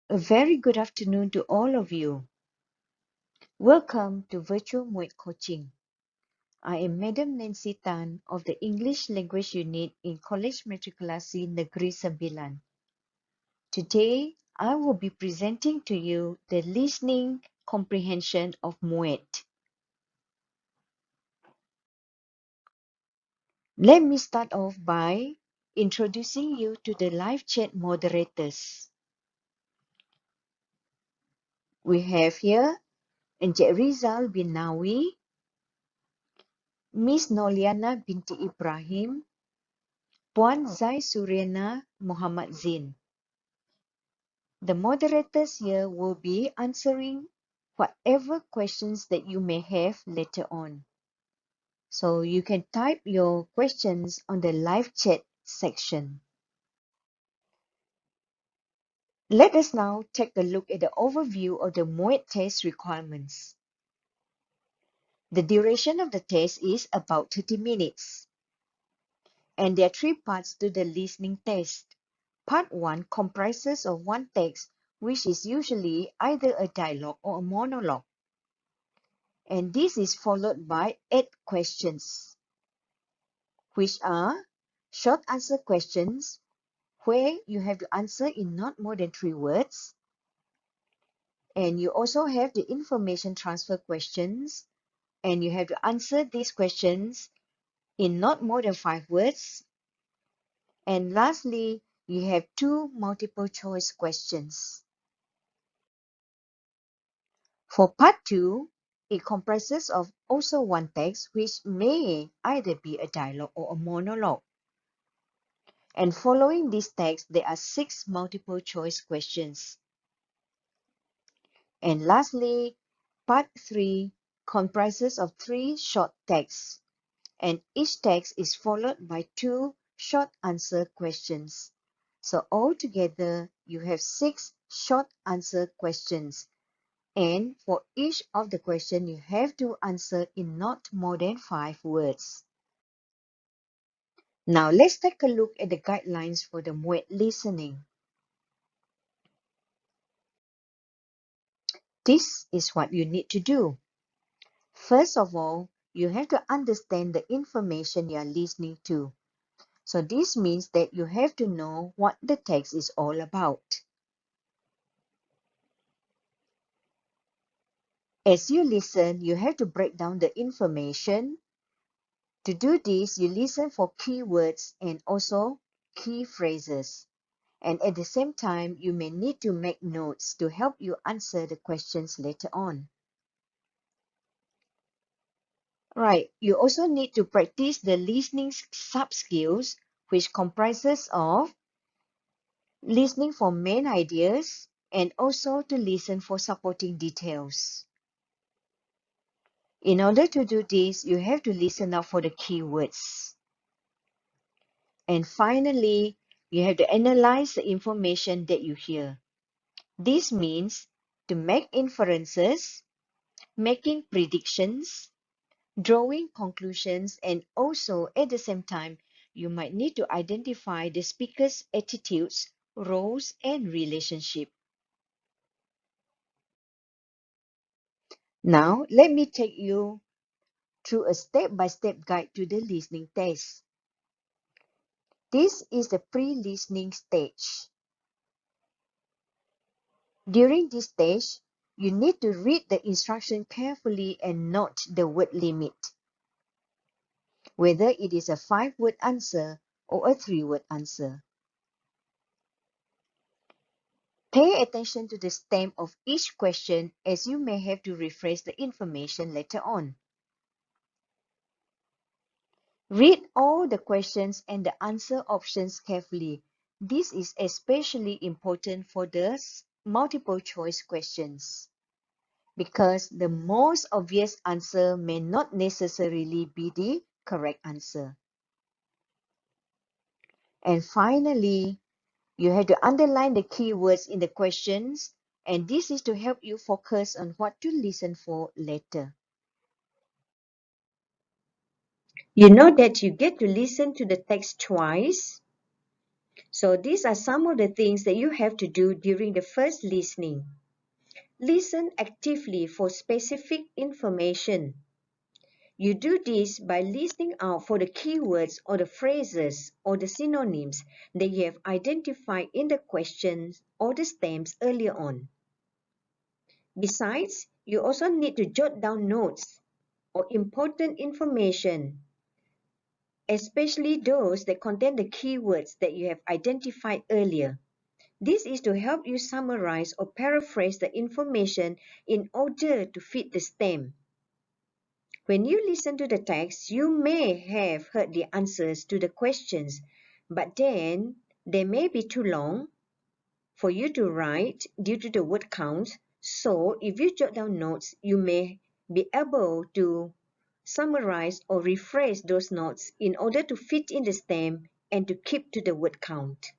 A very good afternoon to all of you. Welcome to Virtual MUET Coaching. I am Madam Nancy Tan of the English Language Unit in College Matrikulasi Negeri Sembilan. Today, I will be presenting to you the listening comprehension of MUET. Let me start off by introducing you to the live chat moderators. We have here Encik Rizal bin Nawi, Miss Noliana binti Ibrahim, Puan Zai Suriana Muhammad Zain. The moderators here will be answering whatever questions that you may have later on. So you can type your questions on the live chat section. Let us now take a look at the overview of the MUET test requirements. The duration of the test is about 30 minutes. And there are 3 parts to the listening test. Part 1 comprises of one text, which is usually either a dialogue or a monologue. And this is followed by 8 questions, which are short answer questions, where you have to answer in not more than 3 words. And you also have the information transfer questions, and you have to answer these questions in not more than 5 words. And lastly, you have 2 multiple choice questions. For part 2, it comprises of also one text, which may either be a dialogue or a monologue. And following this text, there are 6 multiple choice questions. And lastly, part 3 comprises of 3 short texts, and each text is followed by 2 short answer questions. So altogether, you have 6 short answer questions. And for each of the question, you have to answer in not more than 5 words. Now, let's take a look at the guidelines for the MUET listening. This is what you need to do. First of all, you have to understand the information you are listening to. So this means that you have to know what the text is all about. As you listen, you have to break down the information. To do this, you listen for keywords and also key phrases. And at the same time, you may need to make notes to help you answer the questions later on. Right, you also need to practice the listening sub-skills, which comprises of listening for main ideas and also to listen for supporting details. In order to do this, you have to listen out for the keywords. And finally, you have to analyze the information that you hear. This means to make inferences, making predictions, drawing conclusions, and also at the same time, you might need to identify the speaker's attitudes, roles, and relationship. Now, let me take you through a step-by-step guide to the listening test. This is the pre-listening stage. During this stage, you need to read the instruction carefully and note the word limit, whether it is a 5-word answer or a 3-word answer. Pay attention to the stem of each question, as you may have to rephrase the information later on. Read all the questions and the answer options carefully. This is especially important for the multiple choice questions, because the most obvious answer may not necessarily be the correct answer. And finally, you have to underline the keywords in the questions, and this is to help you focus on what to listen for later. You know that you get to listen to the text twice. So these are some of the things that you have to do during the first listening. Listen actively for specific information. You do this by listening out for the keywords or the phrases or the synonyms that you have identified in the questions or the stems earlier on. Besides, you also need to jot down notes or important information, especially those that contain the keywords that you have identified earlier. This is to help you summarize or paraphrase the information in order to fit the stem. When you listen to the text, you may have heard the answers to the questions, but then they may be too long for you to write due to the word count. So if you jot down notes, you may be able to summarize or rephrase those notes in order to fit in the stem and to keep to the word count.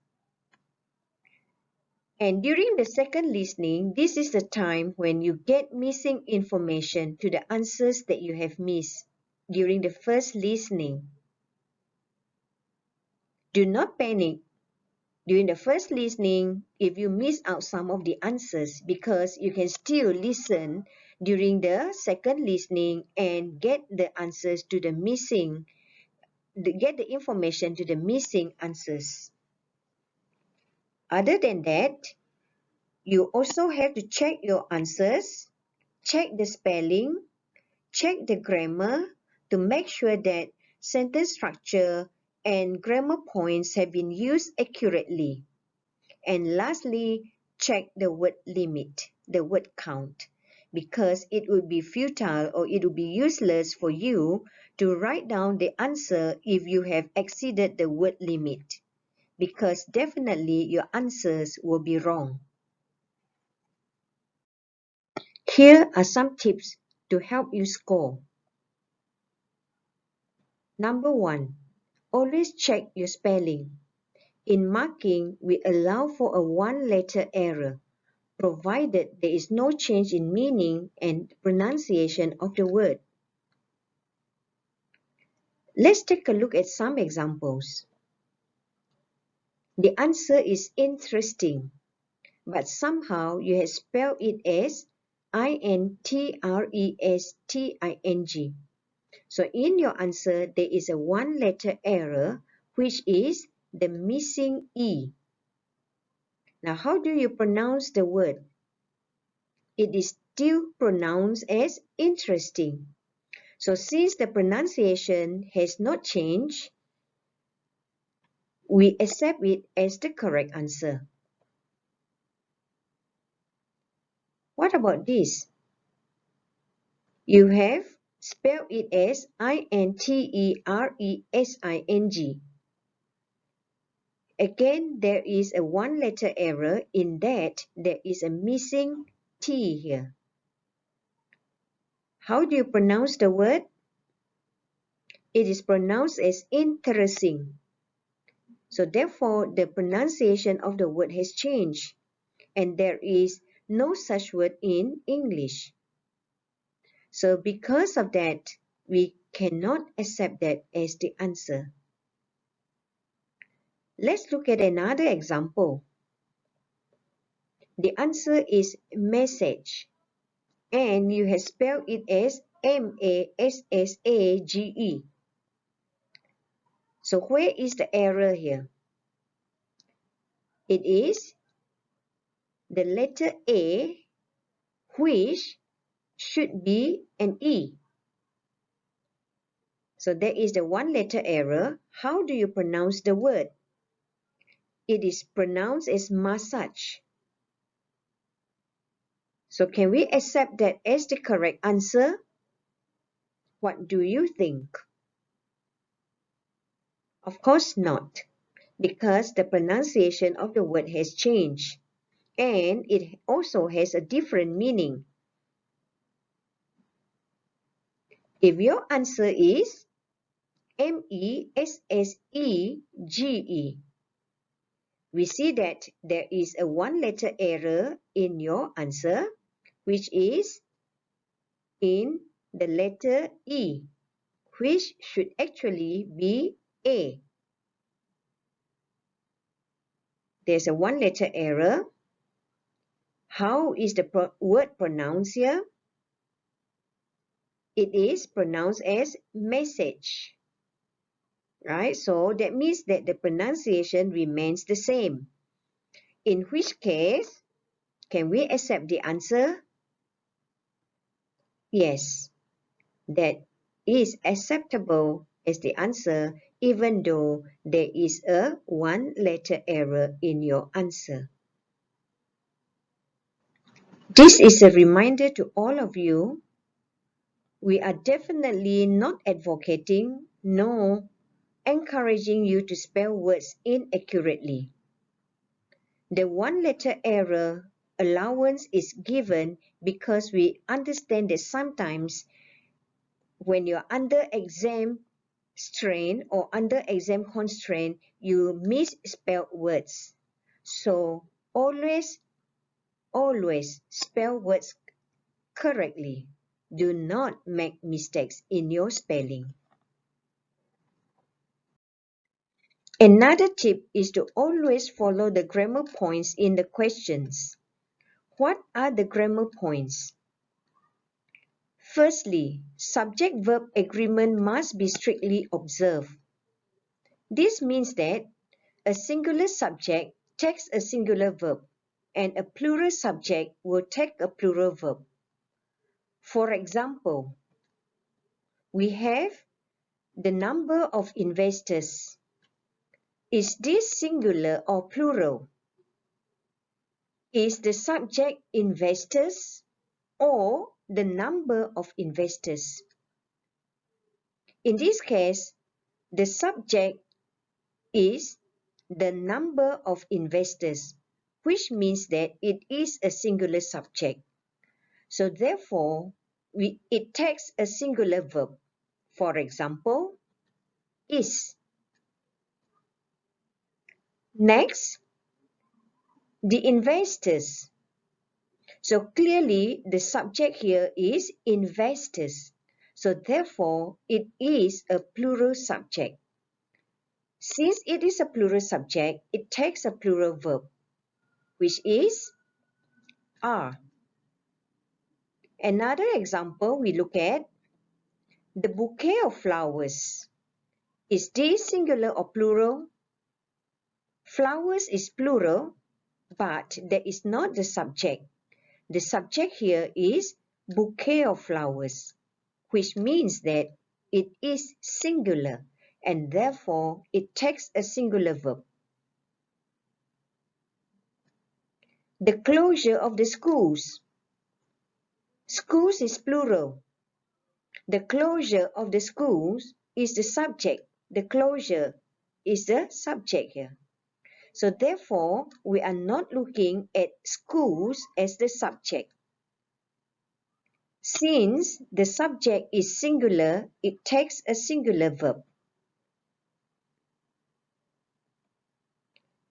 And during the second listening, this is the time when you get missing information to the answers that you have missed during the first listening. Do not panic during the first listening if you miss out some of the answers, because you can still listen during the second listening and get the answers to the get the information to the missing answers. Other than that, you also have to check your answers, check the spelling, check the grammar to make sure that sentence structure and grammar points have been used accurately. And lastly, check the word limit, the word count, because it would be futile or it would be useless for you to write down the answer if you have exceeded the word limit, because definitely your answers will be wrong. Here are some tips to help you score. Number 1, always check your spelling. In marking, we allow for a one-letter error, provided there is no change in meaning and pronunciation of the word. Let's take a look at some examples. The answer is interesting, but somehow you have spelled it as interesting. So in your answer, there is a one-letter error, which is the missing E. Now, how do you pronounce the word? It is still pronounced as interesting. So since the pronunciation has not changed, we accept it as the correct answer. What about this? You have spelled it as interesting. Again, there is a one-letter error in that there is a missing T here. How do you pronounce the word? It is pronounced as interesting. So therefore, the pronunciation of the word has changed, and there is no such word in English. So because of that, we cannot accept that as the answer. Let's look at another example. The answer is message, and you have spelled it as M-A-S-S-A-G-E. So where is the error here? It is the letter A, which should be an E. So there is the one letter error. How do you pronounce the word? It is pronounced as massage. So can we accept that as the correct answer? What do you think? Of course not, because the pronunciation of the word has changed, and it also has a different meaning. If your answer is M-E-S-S-E-G-E, we see that there is a one-letter error in your answer, which is in the letter E, which should actually be A. There's a one-letter error. How is the word pronounced here? It is pronounced as message, right? So that means that the pronunciation remains the same. In which case, can we accept the answer? Yes, that is acceptable as the answer, even though there is a one-letter error in your answer. This is a reminder to all of you. We are definitely not advocating nor encouraging you to spell words inaccurately. The one-letter error allowance is given because we understand that sometimes when you're under exam strain or under exam constraint, you misspell words. So always spell words correctly. Do not make mistakes in your spelling. Another tip is to always follow the grammar points in the questions. What are the grammar points? Firstly, subject-verb agreement must be strictly observed. This means that a singular subject takes a singular verb and a plural subject will take a plural verb. For example, we have the number of investors. Is this singular or plural? Is the subject investors or the number of investors? In this case, the subject is the number of investors, which means that it is a singular subject. So therefore, it takes a singular verb. For example, is. Next, the investors. So clearly, the subject here is investors. So therefore, it is a plural subject. Since it is a plural subject, it takes a plural verb, which is are. Another example we look at, the bouquet of flowers. Is this singular or plural? Flowers is plural, but that is not the subject. The subject here is bouquet of flowers, which means that it is singular and therefore it takes a singular verb. The closure of the schools. Schools is plural. The closure of the schools is the subject. The closure is the subject here. So therefore, we are not looking at schools as the subject. Since the subject is singular, it takes a singular verb.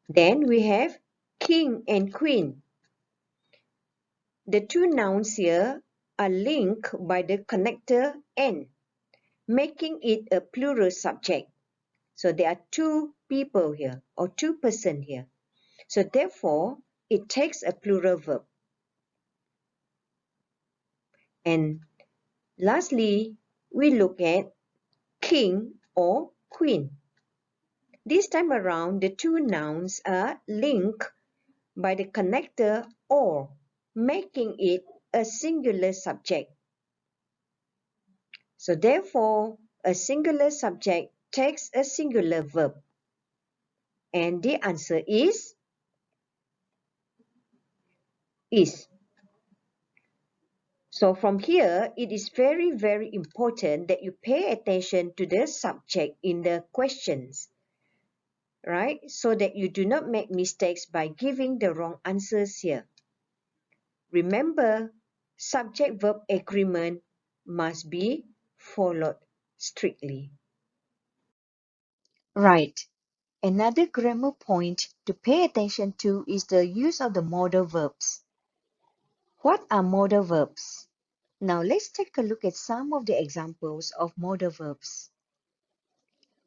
Then we have king and queen. The two nouns here are linked by the connector and, making it a plural subject. So there are two people here or two persons here. So therefore, it takes a plural verb. And lastly, we look at king or queen. This time around, the two nouns are linked by the connector or, making it a singular subject. So therefore, a singular subject takes a singular verb. And the answer is. So from here, it is very, very important that you pay attention to the subject in the questions, right? So that you do not make mistakes by giving the wrong answers here. Remember, subject-verb agreement must be followed strictly. Right. Another grammar point to pay attention to is the use of the modal verbs. What are modal verbs? Now let's take a look at some of the examples of modal verbs.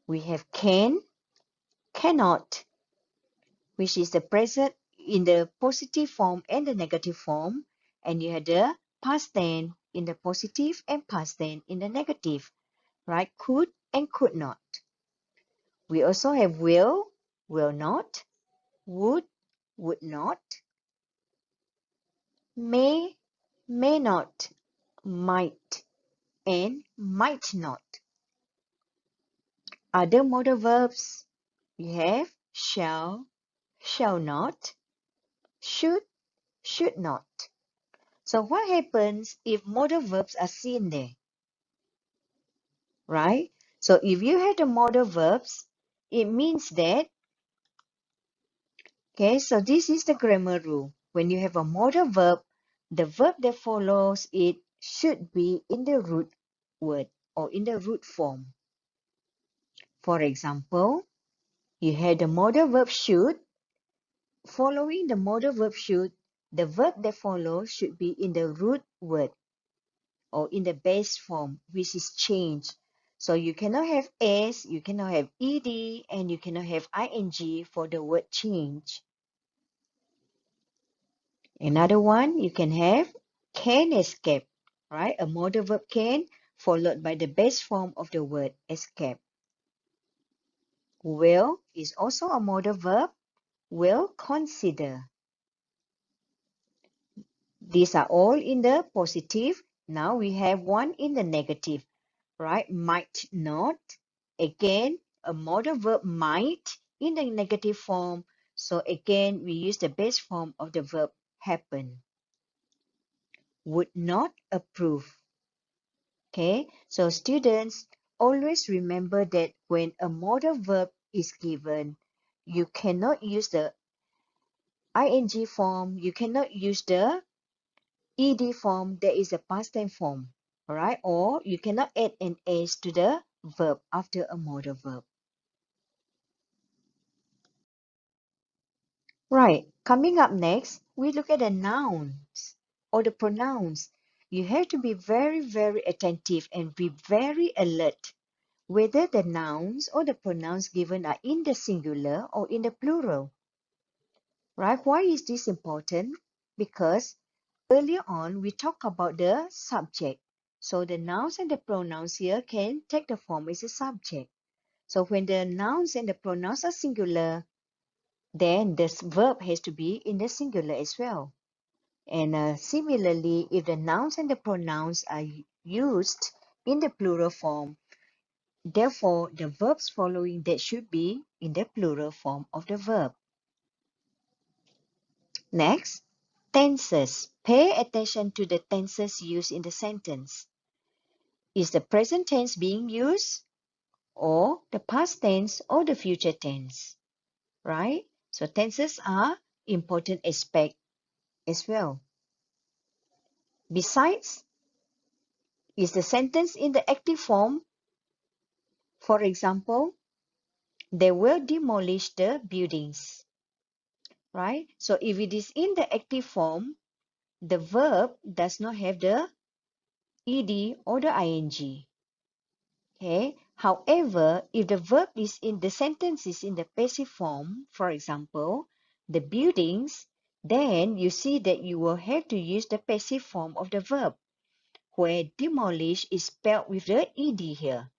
We have can, cannot, which is the present in the positive form and the negative form, and you have the past tense in the positive and past tense in the negative, right? Could and could not. We also have will not, would not, may not, might, and might not. Other modal verbs, we have shall not, should not. So what happens if modal verbs are seen there, right? So if you have the modal verbs, it means that, okay, so this is the grammar rule. When you have a modal verb, the verb that follows it should be in the root word or in the root form. For example, you have the modal verb should. Following the modal verb should, the verb that follows should be in the root word or in the base form, which is changed. So you cannot have s, you cannot have ed, and you cannot have ing for the word change. Another one, you can have can escape, right? A modal verb can followed by the base form of the word escape. Will is also a modal verb. Will consider. These are all in the positive. Now we have one in the negative, right? Might not. Again, a modal verb might in the negative form. So again, we use the base form of the verb happen. Would not approve. Okay, so students, always remember that when a modal verb is given, you cannot use the ing form, you cannot use the ed form, there is a past tense form, all right? Or you cannot add an s to the verb after a modal verb. Right, coming up next, we look at the nouns or the pronouns. You have to be very, very attentive and be very alert whether the nouns or the pronouns given are in the singular or in the plural. Right? Why is this important? Because earlier on, we talked about the subject. So the nouns and the pronouns here can take the form as a subject. So when the nouns and the pronouns are singular, then this verb has to be in the singular as well. And similarly, if the nouns and the pronouns are used in the plural form, therefore the verbs following that should be in the plural form of the verb. Next, tenses. Pay attention to the tenses used in the sentence. Is the present tense being used, or the past tense, or the future tense? Right? So tenses are important aspect as well. Besides, is the sentence in the active form? For example, they will demolish the buildings. Right? So if it is in the active form, the verb does not have the ed or the ing. Okay. However, if the verb is in the sentence is in the passive form, for example, the buildings, then you see that you will have to use the passive form of the verb, where demolish is spelled with the ed here,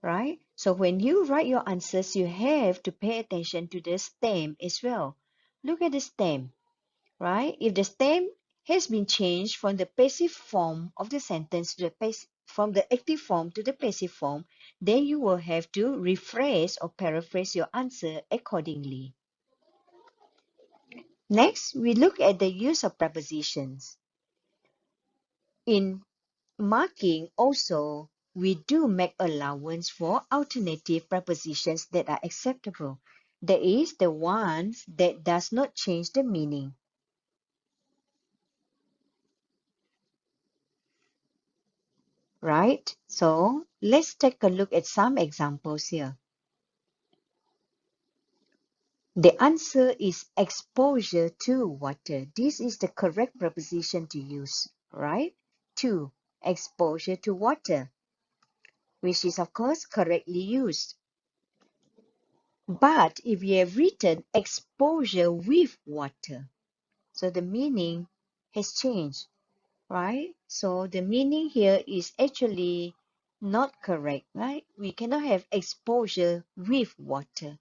right? So when you write your answers, you have to pay attention to the stem as well. Look at the stem, right? If the stem has been changed from the passive form of the sentence to the from the active form to the passive form, then you will have to rephrase or paraphrase your answer accordingly. Next, we look at the use of prepositions. In marking also, we do make allowance for alternative prepositions that are acceptable. That is, the ones that does not change the meaning. Right? So let's take a look at some examples here. The answer is exposure to water. This is the correct preposition to use, right? To, exposure to water, which is of course correctly used. But if you have written exposure with water, so the meaning has changed, right? So the meaning here is actually not correct, right? We cannot have exposure with water.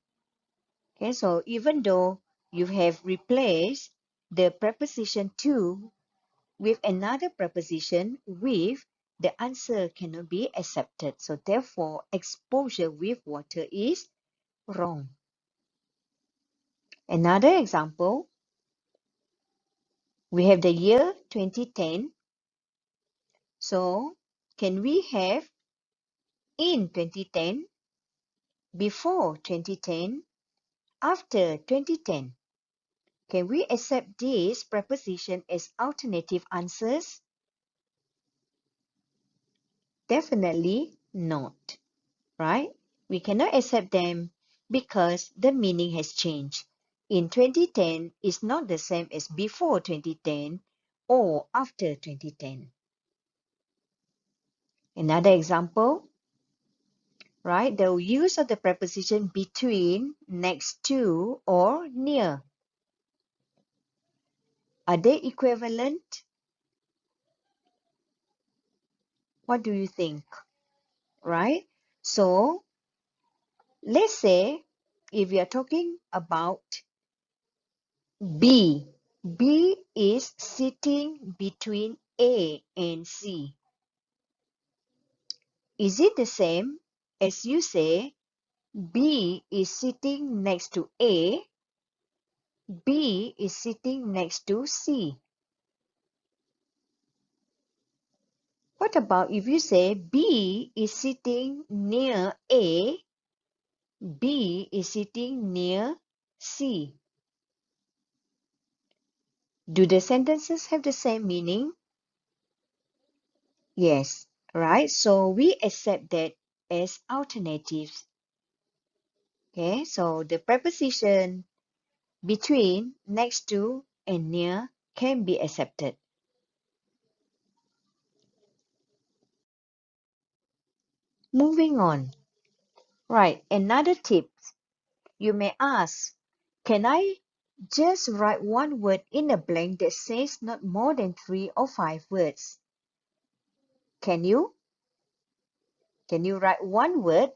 Okay, so even though you have replaced the preposition to with another preposition with, the answer cannot be accepted. So therefore, exposure with water is wrong. Another example, we have the year 2010. So can we have in 2010, before 2010, after 2010? Can we accept these preposition as alternative answers? Definitely not, right? We cannot accept them because the meaning has changed. In 2010 is not the same as before 2010 or after 2010. Another example, right? The use of the preposition between, next to, or near. Are they equivalent? What do you think? Right? So let's say if we are talking about B, B is sitting between A and C. Is it the same as you say B is sitting next to A, B is sitting next to C? What about if you say B is sitting near A, B is sitting near C? Do the sentences have the same meaning? Yes, right? So we accept that as alternatives. Okay, so the preposition between, next to, and near can be accepted. Moving on. Right, another tip. You may ask, can I just write one word in a blank that says not more than 3 or 5 words? Can you? Can you write one word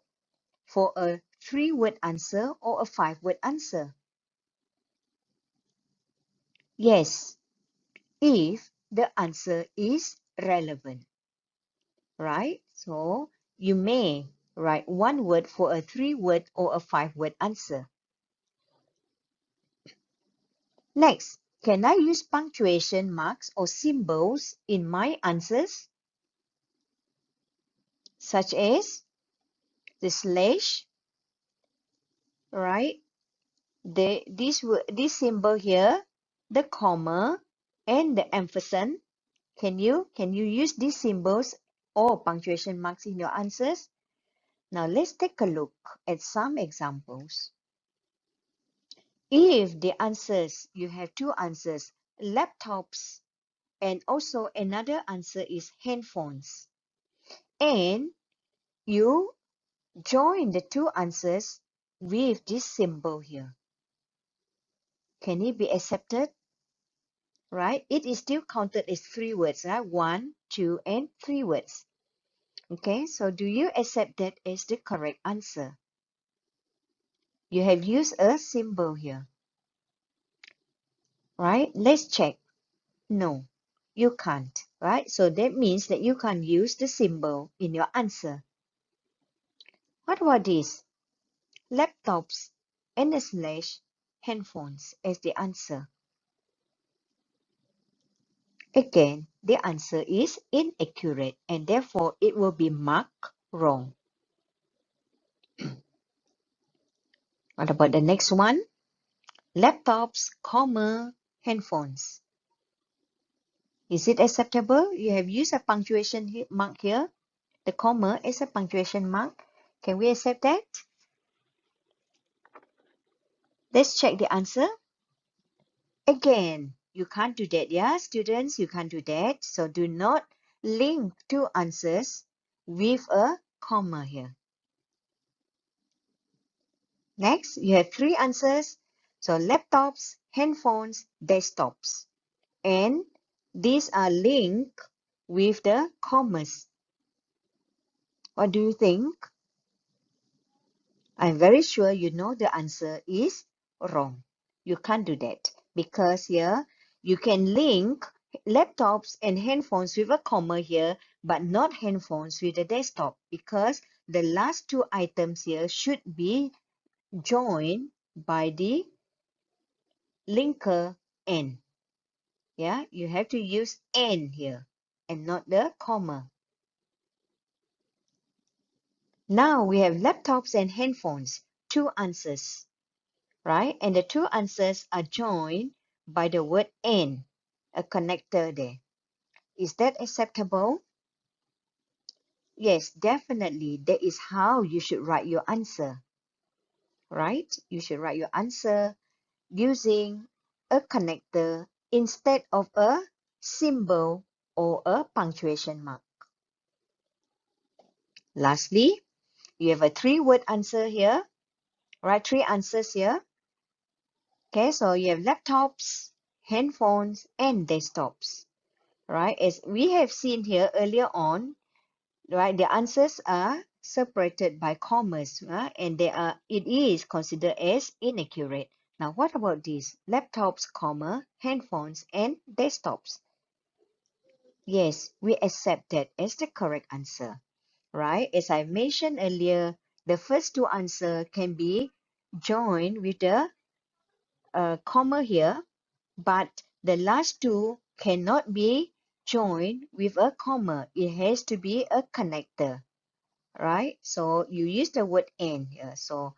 for a 3-word answer or a 5-word answer? Yes, if the answer is relevant, right? So you may write one word for a 3-word or a 5-word answer. Next, can I use punctuation marks or symbols in my answers, such as the slash, right? This symbol here, the comma, and the ampersand. Can you use these symbols or punctuation marks in your answers? Now let's take a look at some examples. If the answers, you have two answers, laptops, and also another answer is handphones, and you join the two answers with this symbol here, can it be accepted? Right? It is still counted as 3 words, right? 1, 2, and 3 words. Okay, so do you accept that as the correct answer? You have used a symbol here, right? Let's check. No, you can't, right? So that means that you can't use the symbol in your answer. What about this? Laptops and a slash handphones as the answer. Again, the answer is inaccurate and therefore it will be marked wrong. What about the next one? Laptops, comma, handphones. Is it acceptable? You have used a punctuation mark here. The comma is a punctuation mark. Can we accept that? Let's check the answer. Again, you can't do that, yeah, students? You can't do that. So do not link two answers with a comma here. Next, you have 3 answers. So laptops, handphones, desktops. And these are linked with the commas. What do you think? I'm very sure you know the answer is wrong. You can't do that because here you can link laptops and handphones with a comma here, but not handphones with a desktop because the last 2 items here should be joined by the linker and. Yeah, you have to use and here and not the comma. Now we have laptops and handphones, 2 answers, right? And the 2 answers are joined by the word and, a connector there. Is that acceptable? Yes, definitely. That is how you should write your answer, right? You should write your answer using a connector instead of a symbol or a punctuation mark. Lastly, you have a 3-word answer here, right? 3 answers here. Okay, so you have laptops, handphones, and desktops, right? As we have seen here earlier on, right? The answers are separated by commas, right? And it is considered as inaccurate. Now, what about this? Laptops, comma, handphones, and desktops. Yes, we accept that as the correct answer, right? As I mentioned earlier, the first 2 answers can be joined with the comma here, but the last 2 cannot be joined with a comma. It has to be a connector, right? So you use the word and here. So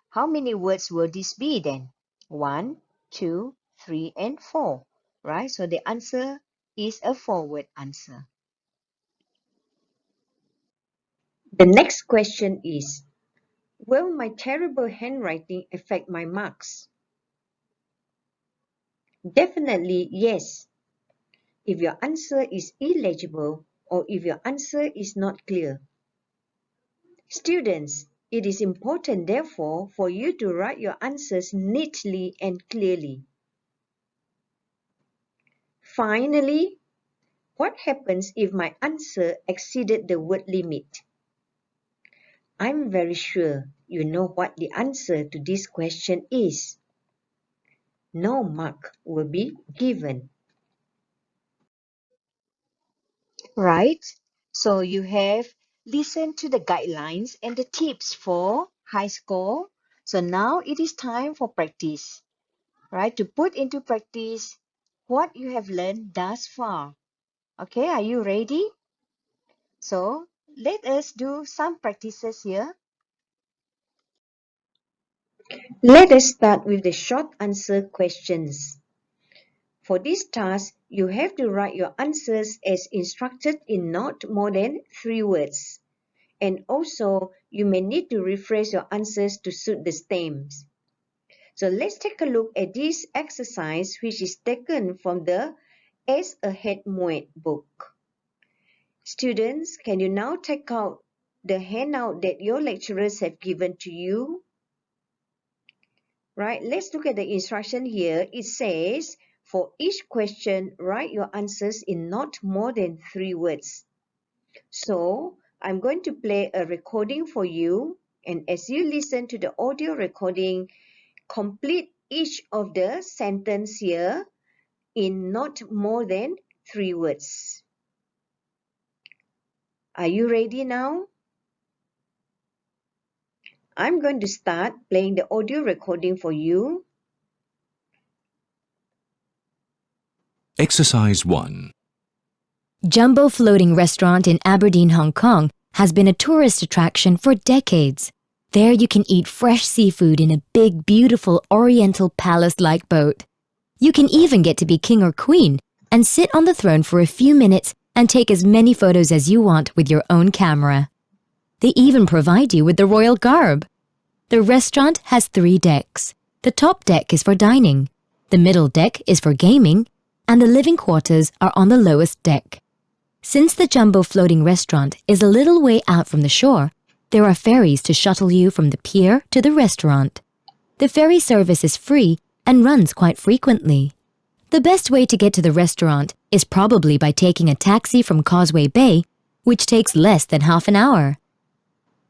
how many words will this be then? 1, 2, 3, and 4, right? So the answer is a 4-word answer. The next question is, will my terrible handwriting affect my marks? Definitely yes. If your answer is illegible or if your answer is not clear. Students, it is important therefore for you to write your answers neatly and clearly. Finally, what happens if my answer exceeded the word limit? I'm very sure you know what the answer to this question is. No mark will be given. Right? So you have listened to the guidelines and the tips for high score. So now it is time for practice, right? To put into practice what you have learned thus far. Okay, are you ready? So let us do some practices here. Let us start with the short answer questions. For this task, you have to write your answers as instructed in not more than 3 words. And also, you may need to rephrase your answers to suit the stems. So let's take a look at this exercise which is taken from the As Ahead MUET book. Students, can you now take out the handout that your lecturers have given to you? Right, let's look at the instruction here. It says, for each question, write your answers in not more than 3 words. So, I'm going to play a recording for you, and as you listen to the audio recording, complete each of the sentence here in not more than 3 words. Are you ready now? I'm going to start playing the audio recording for you. Exercise 1. Jumbo Floating Restaurant in Aberdeen, Hong Kong has been a tourist attraction for decades. There you can eat fresh seafood in a big, beautiful Oriental palace-like boat. You can even get to be king or queen and sit on the throne for a few minutes and take as many photos as you want with your own camera. They even provide you with the royal garb. The restaurant has 3 decks. The top deck is for dining, the middle deck is for gaming, and the living quarters are on the lowest deck. Since the Jumbo Floating Restaurant is a little way out from the shore, There are ferries to shuttle you from the pier to the restaurant. The ferry service is free and runs quite frequently. The best way to get to the restaurant is probably by taking a taxi from Causeway Bay, which takes less than half an hour.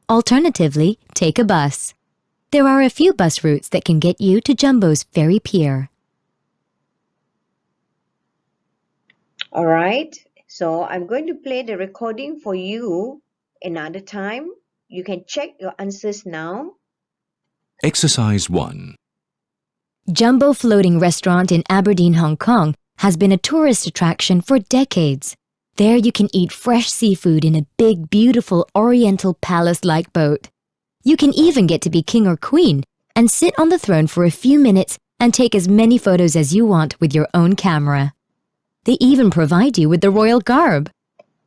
Alternatively, take a bus. There are a few bus routes that can get you to Jumbo's ferry pier. All right, so I'm going to play the recording for you another time. You can check your answers now. Exercise 1. Jumbo Floating Restaurant in Aberdeen, Hong Kong has been a tourist attraction for decades. There you can eat fresh seafood in a big, beautiful oriental palace-like boat. You can even get to be king or queen and sit on the throne for a few minutes and take as many photos as you want with your own camera. They even provide you with the royal garb.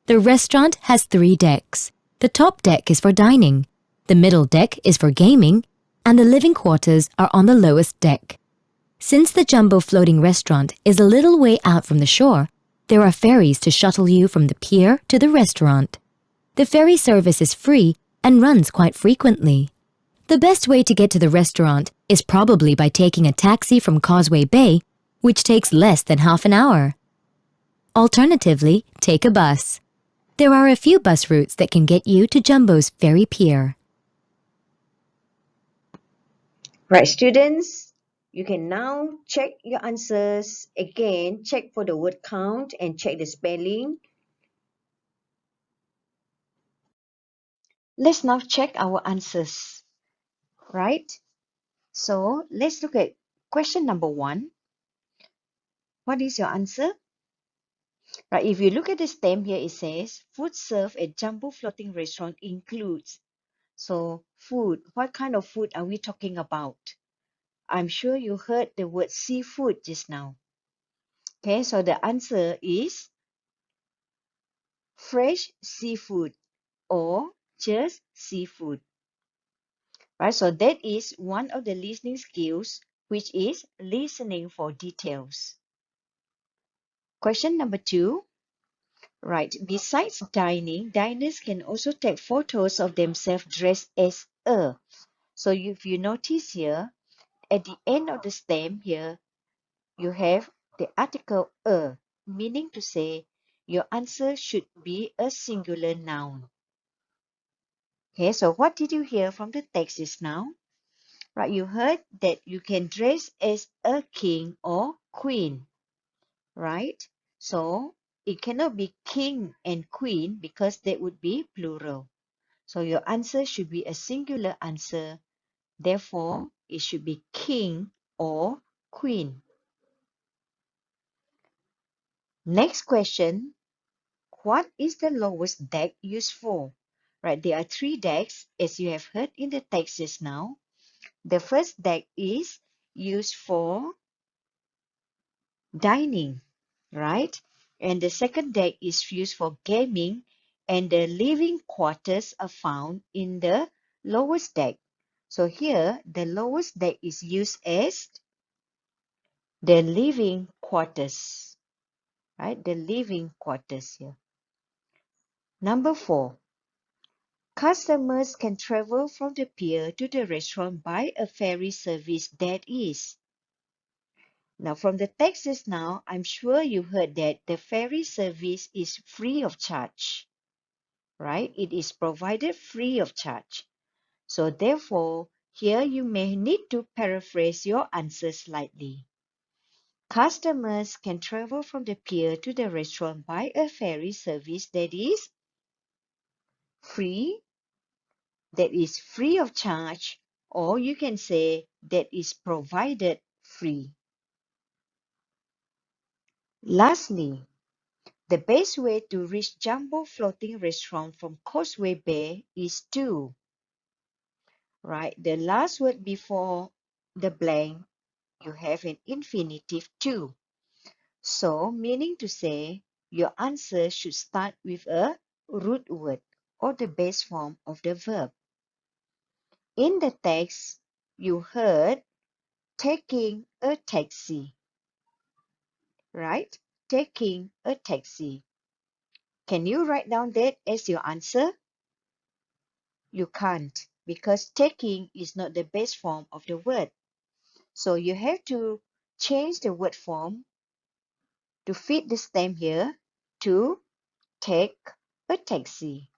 The restaurant has 3 decks. The top deck is for dining, the middle deck is for gaming, and the living quarters are on the lowest deck. Since the Jumbo Floating Restaurant is a little way out from the shore, there are ferries to shuttle you from the pier to the restaurant. The ferry service is free and runs quite frequently. The best way to get to the restaurant is probably by taking a taxi from Causeway Bay, which takes less than half an hour. Alternatively, take a bus. There are a few bus routes that can get you to Jumbo's ferry pier. Right, students, you can now check your answers. Again, check for the word count and check the spelling. Let's now check our answers, right? So let's look at question number 1. What is your answer? Right, if you look at the stem here, it says food served at Jumbo Floating Restaurant includes. So food, what kind of food are we talking about? I'm sure you heard the word seafood just now. Okay, so the answer is fresh seafood or just seafood. Right, so that is one of the listening skills, which is listening for details. Question number 2. Right, besides dining, diners can also take photos of themselves dressed as a. So if you notice here, at the end of the stem here, you have the article a, meaning to say your answer should be a singular noun. Okay, so what did you hear from the text just now? Right, you heard that you can dress as a king or queen, right? So it cannot be king and queen because that would be plural. So your answer should be a singular answer. Therefore, it should be king or queen. Next question. What is the lowest deck used for? Right, there are 3 decks as you have heard in the text just now. The first deck is used for dining, right? And the second deck is used for gaming, and the living quarters are found in the lowest deck. So here, the lowest deck is used as the living quarters, right? The living quarters here. Number 4. Customers can travel from the pier to the restaurant by a ferry service that is. Now, from the text just now, I'm sure you heard that the ferry service is free of charge, right? It is provided free of charge. So therefore, here you may need to paraphrase your answer slightly. Customers can travel from the pier to the restaurant by a ferry service that is free, of charge, or you can say that is provided free. Lastly, the best way to reach Jumbo Floating Restaurant from Causeway Bay is to, right? The last word before the blank, you have an infinitive to. So, meaning to say, your answer should start with a root word or the base form of the verb. In the text, you heard taking a taxi, right? Taking a taxi. Can you write down that as your answer? you can't, because taking is not the base form of the word. So you have to change the word form to fit the stem here to take a taxi.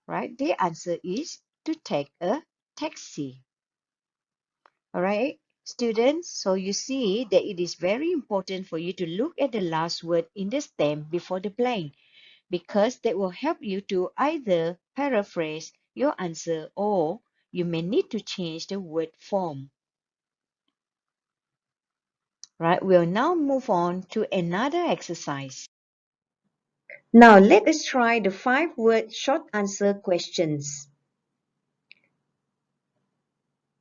Right? The answer is to take a taxi. All right, students. So you see that it is very important for you to look at the last word in the stem before the blank, because that will help you to either paraphrase your answer or you may need to change the word form. Right, we'll now move on to another exercise. Now let us try the 5-word short answer questions.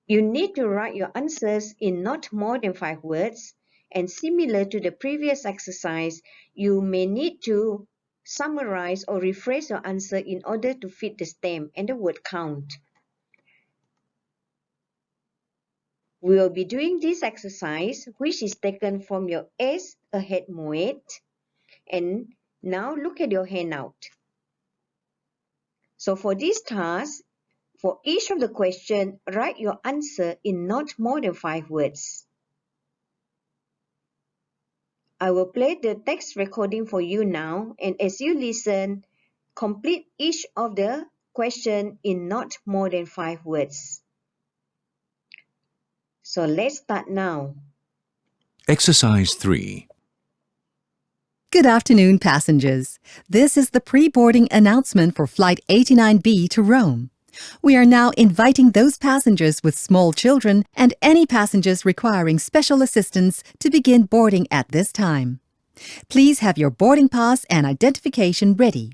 You need to write your answers in not more than 5 words, and similar to the previous exercise, you may need to summarize or rephrase your answer in order to fit the stem and the word count. We will be doing this exercise, which is taken from your S Ahead MUET. And now look at your handout. So for this task, for each of the question, write your answer in not more than 5 words. I will play the text recording for you now, and as you listen, complete each of the question in not more than 5 words. So let's start now. Exercise 3. Good afternoon, passengers. This is the pre-boarding announcement for Flight 89B to Rome. We are now inviting those passengers with small children and any passengers requiring special assistance to begin boarding at this time. Please have your boarding pass and identification ready.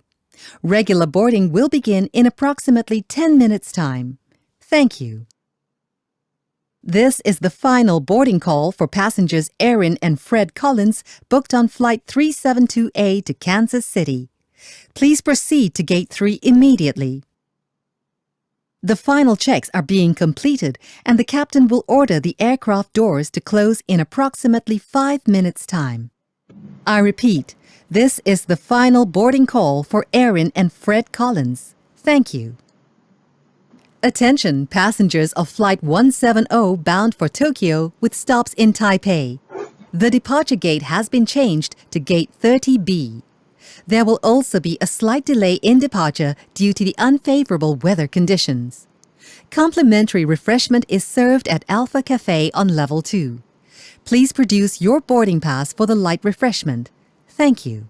Regular boarding will begin in approximately 10 minutes' time. Thank you. This is the final boarding call for passengers Erin and Fred Collins booked on Flight 372A to Kansas City. Please proceed to Gate 3 immediately. The final checks are being completed and the captain will order the aircraft doors to close in approximately 5 minutes' time. I repeat, this is the final boarding call for Erin and Fred Collins. Thank you. Attention passengers of Flight 170 bound for Tokyo with stops in Taipei. The departure gate has been changed to Gate 30B. There will also be a slight delay in departure due to the unfavorable weather conditions. Complimentary refreshment is served at Alpha Cafe on Level 2. Please produce your boarding pass for the light refreshment. Thank you.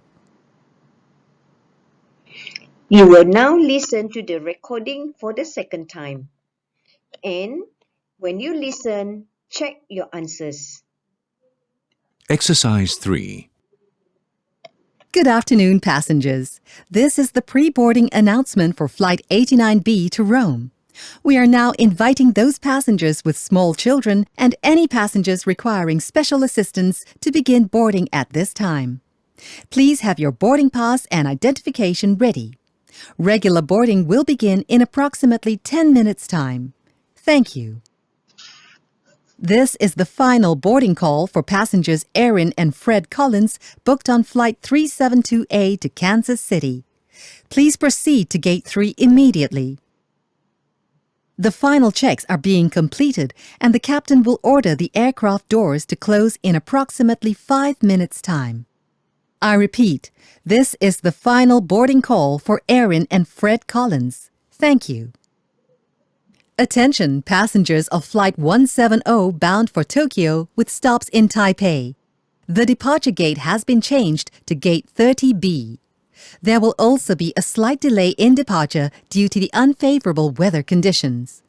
You will now listen to the recording for the second time. And when you listen, check your answers. Exercise 3. Good afternoon, passengers. This is the pre-boarding announcement for Flight 89B to Rome. We are now inviting those passengers with small children and any passengers requiring special assistance to begin boarding at this time. Please have your boarding pass and identification ready. Regular boarding will begin in approximately 10 minutes' time. Thank you. This is the final boarding call for passengers Erin and Fred Collins booked on Flight 372A to Kansas City. Please proceed to Gate 3 immediately. The final checks are being completed and the captain will order the aircraft doors to close in approximately 5 minutes' time. I repeat, this is the final boarding call for Erin and Fred Collins. Thank you. Attention passengers of Flight 170 bound for Tokyo with stops in Taipei. The departure gate has been changed to Gate 30B. There will also be a slight delay in departure due to the unfavorable weather conditions.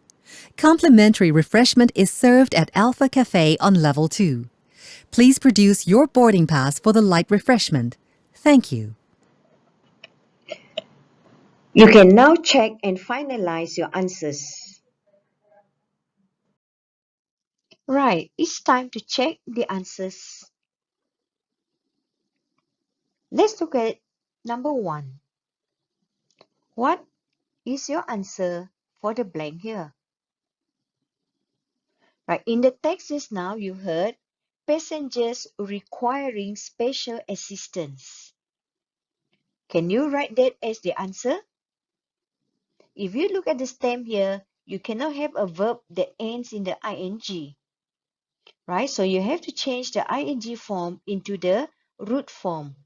Complimentary refreshment is served at Alpha Cafe on Level 2. Please produce your boarding pass for the light refreshment. Thank you. You can now check and finalize your answers. Right, it's time to check the answers. Let's look at number 1. What is your answer for the blank here? Right, in the text just now you heard passengers requiring special assistance. Can you write that as the answer? if you look at the stem here, you cannot have a verb that ends in the ing, right? So you have to change the ing form into the root form.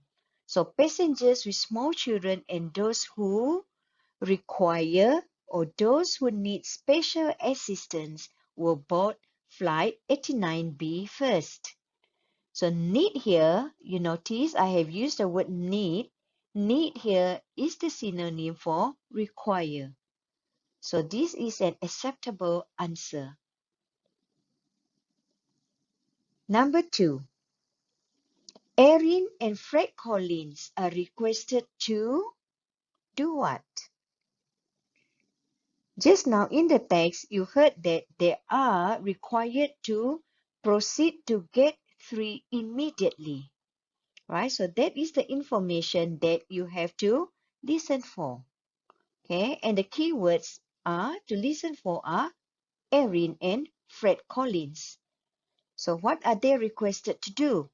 So passengers with small children and those who require or those who need special assistance will board flight 89B first. So need here, you notice I have used the word need. Need here is the synonym for require. So this is an acceptable answer. Number 2. Erin and Fred Collins are requested to do what? Just now in the text, you heard that they are required to proceed to get 3 immediately, right? So that is the information that you have to listen for, okay? And the keywords are to listen for are Erin and Fred Collins. So what are they requested to do?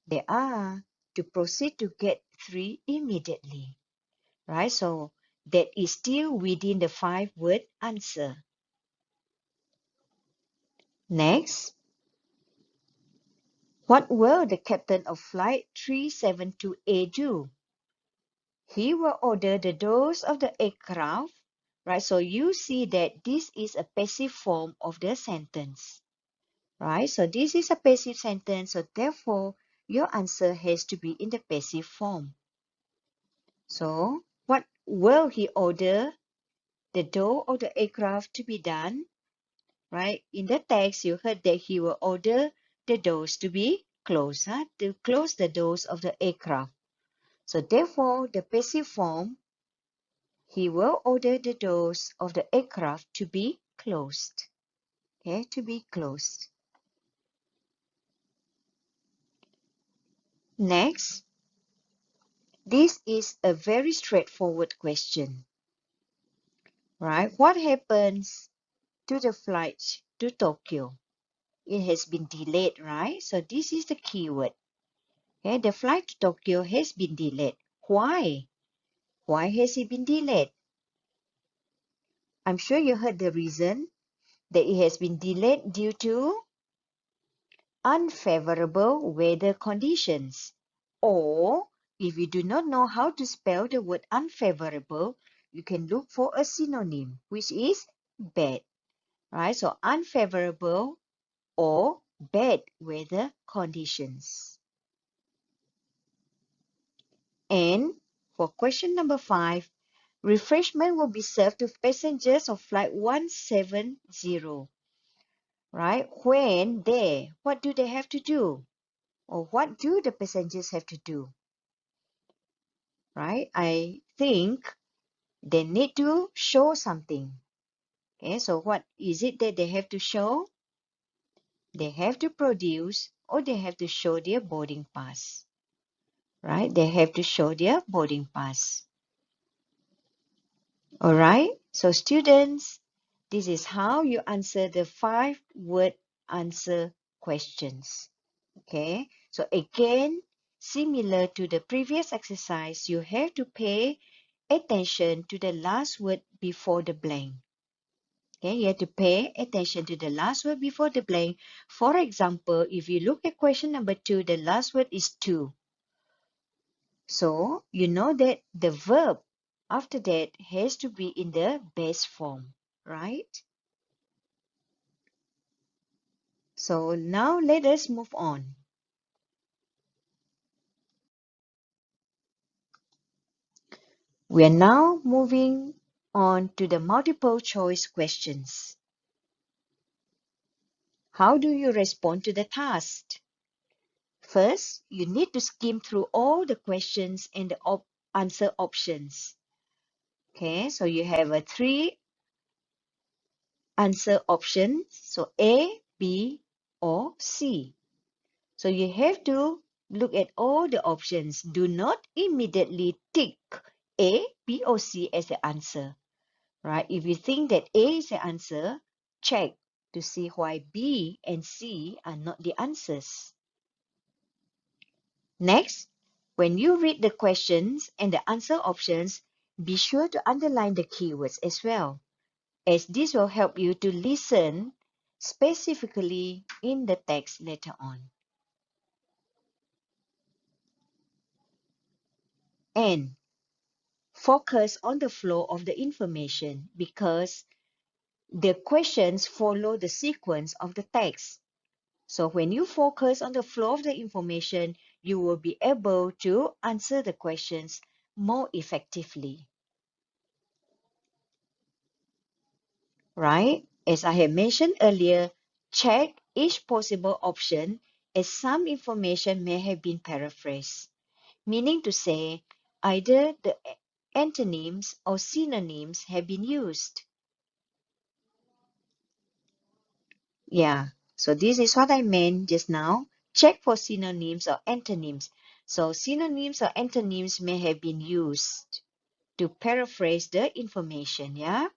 They are to proceed to get 3 immediately, right? So that is still within the 5-word answer. Next, what will the captain of flight 372A do? He will order the doors of the aircraft, right? So you see that this is a passive form of the sentence, right? So this is a passive sentence, so therefore your answer has to be in the passive form. So what will he order the door of the aircraft to be done? Right? In the text, you heard that he will order the doors to be closed, to close the doors of the aircraft. So therefore, the passive form, he will order the doors of the aircraft to be closed. Okay, to be closed. Next, this is a very straightforward question. Right? What happens to the flight to Tokyo? It has been delayed, right? So this is the keyword. Okay, the flight to Tokyo has been delayed. Why? Why has it been delayed? I'm sure you heard the reason that it has been delayed due to unfavorable weather conditions. Or if you do not know how to spell the word unfavorable, you can look for a synonym, which is bad. Right? So unfavorable or bad weather conditions. And for question number 5, refreshment will be served to passengers of flight 170. Right? When there, what do they have to do? Or what do the passengers have to do? Right? I think they need to show something. Okay, so what is it that they have to show? They have to produce or they have to show their boarding pass. Right? They have to show their boarding pass. All right? So students, this is how you answer the 5-word answer questions. Okay, so again, similar to the previous exercise, you have to pay attention to the last word before the blank. Okay, you have to pay attention to the last word before the blank. For example, if you look at question number 2, the last word is to. So you know that the verb after that has to be in the base form, right? So now let us move on. We are now moving on to the multiple choice questions. How do you respond to the task? First, you need to skim through all the questions and the answer options. Okay, so you have 3 answer options, so A, B, or C. So you have to look at all the options. Do not immediately tick A, B, or C as the answer. Right? If you think that A is the answer, check to see why B and C are not the answers. Next, when you read the questions and the answer options, Be sure to underline the keywords as well, as this will help you to listen specifically in the text later on. And focus on the flow of the information because the questions follow the sequence of the text. So when you focus on the flow of the information, you will be able to answer the questions more effectively. Right? As I have mentioned earlier, check each possible option as some information may have been paraphrased, meaning to say either the antonyms or synonyms have been used. Yeah, so this is what I meant just now. Check for synonyms or antonyms. So synonyms or antonyms may have been used to paraphrase the information, yeah?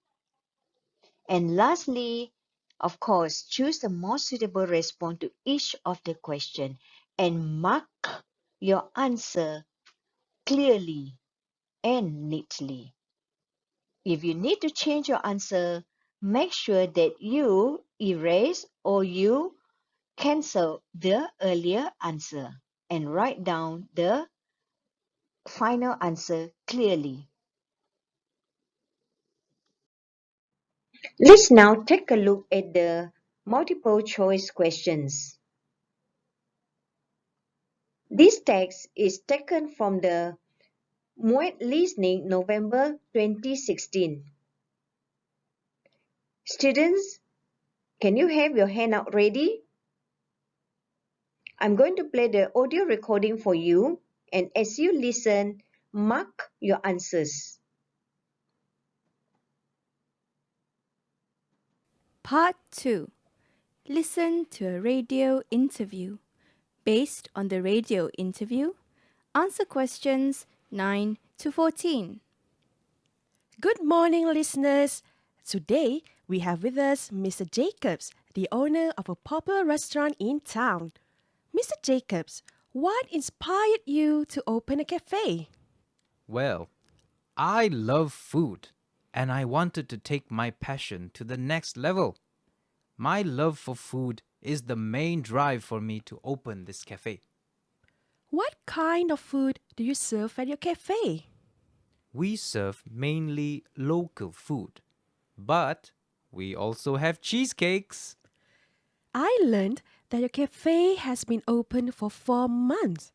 And lastly, of course, choose the most suitable response to each of the question and mark your answer clearly and neatly. If you need to change your answer, make sure that you erase or you cancel the earlier answer and write down the final answer clearly. Let's now take a look at the multiple choice questions. This text is taken from the MUET Listening November 2016. Students, can you have your handout ready? I'm going to play the audio recording for you, and as you listen, mark your answers. Part 2. Listen to a radio interview. Based on the radio interview, answer questions 9 to 14. Good morning, listeners. Today, we have with us Mr. Jacobs, the owner of a popular restaurant in town. Mr. Jacobs, what inspired you to open a cafe? Well, I love food, and I wanted to take my passion to the next level. My love for food is the main drive for me to open this cafe. What kind of food do you serve at your cafe? We serve mainly local food, but we also have cheesecakes. I learned that your cafe has been open for 4 months.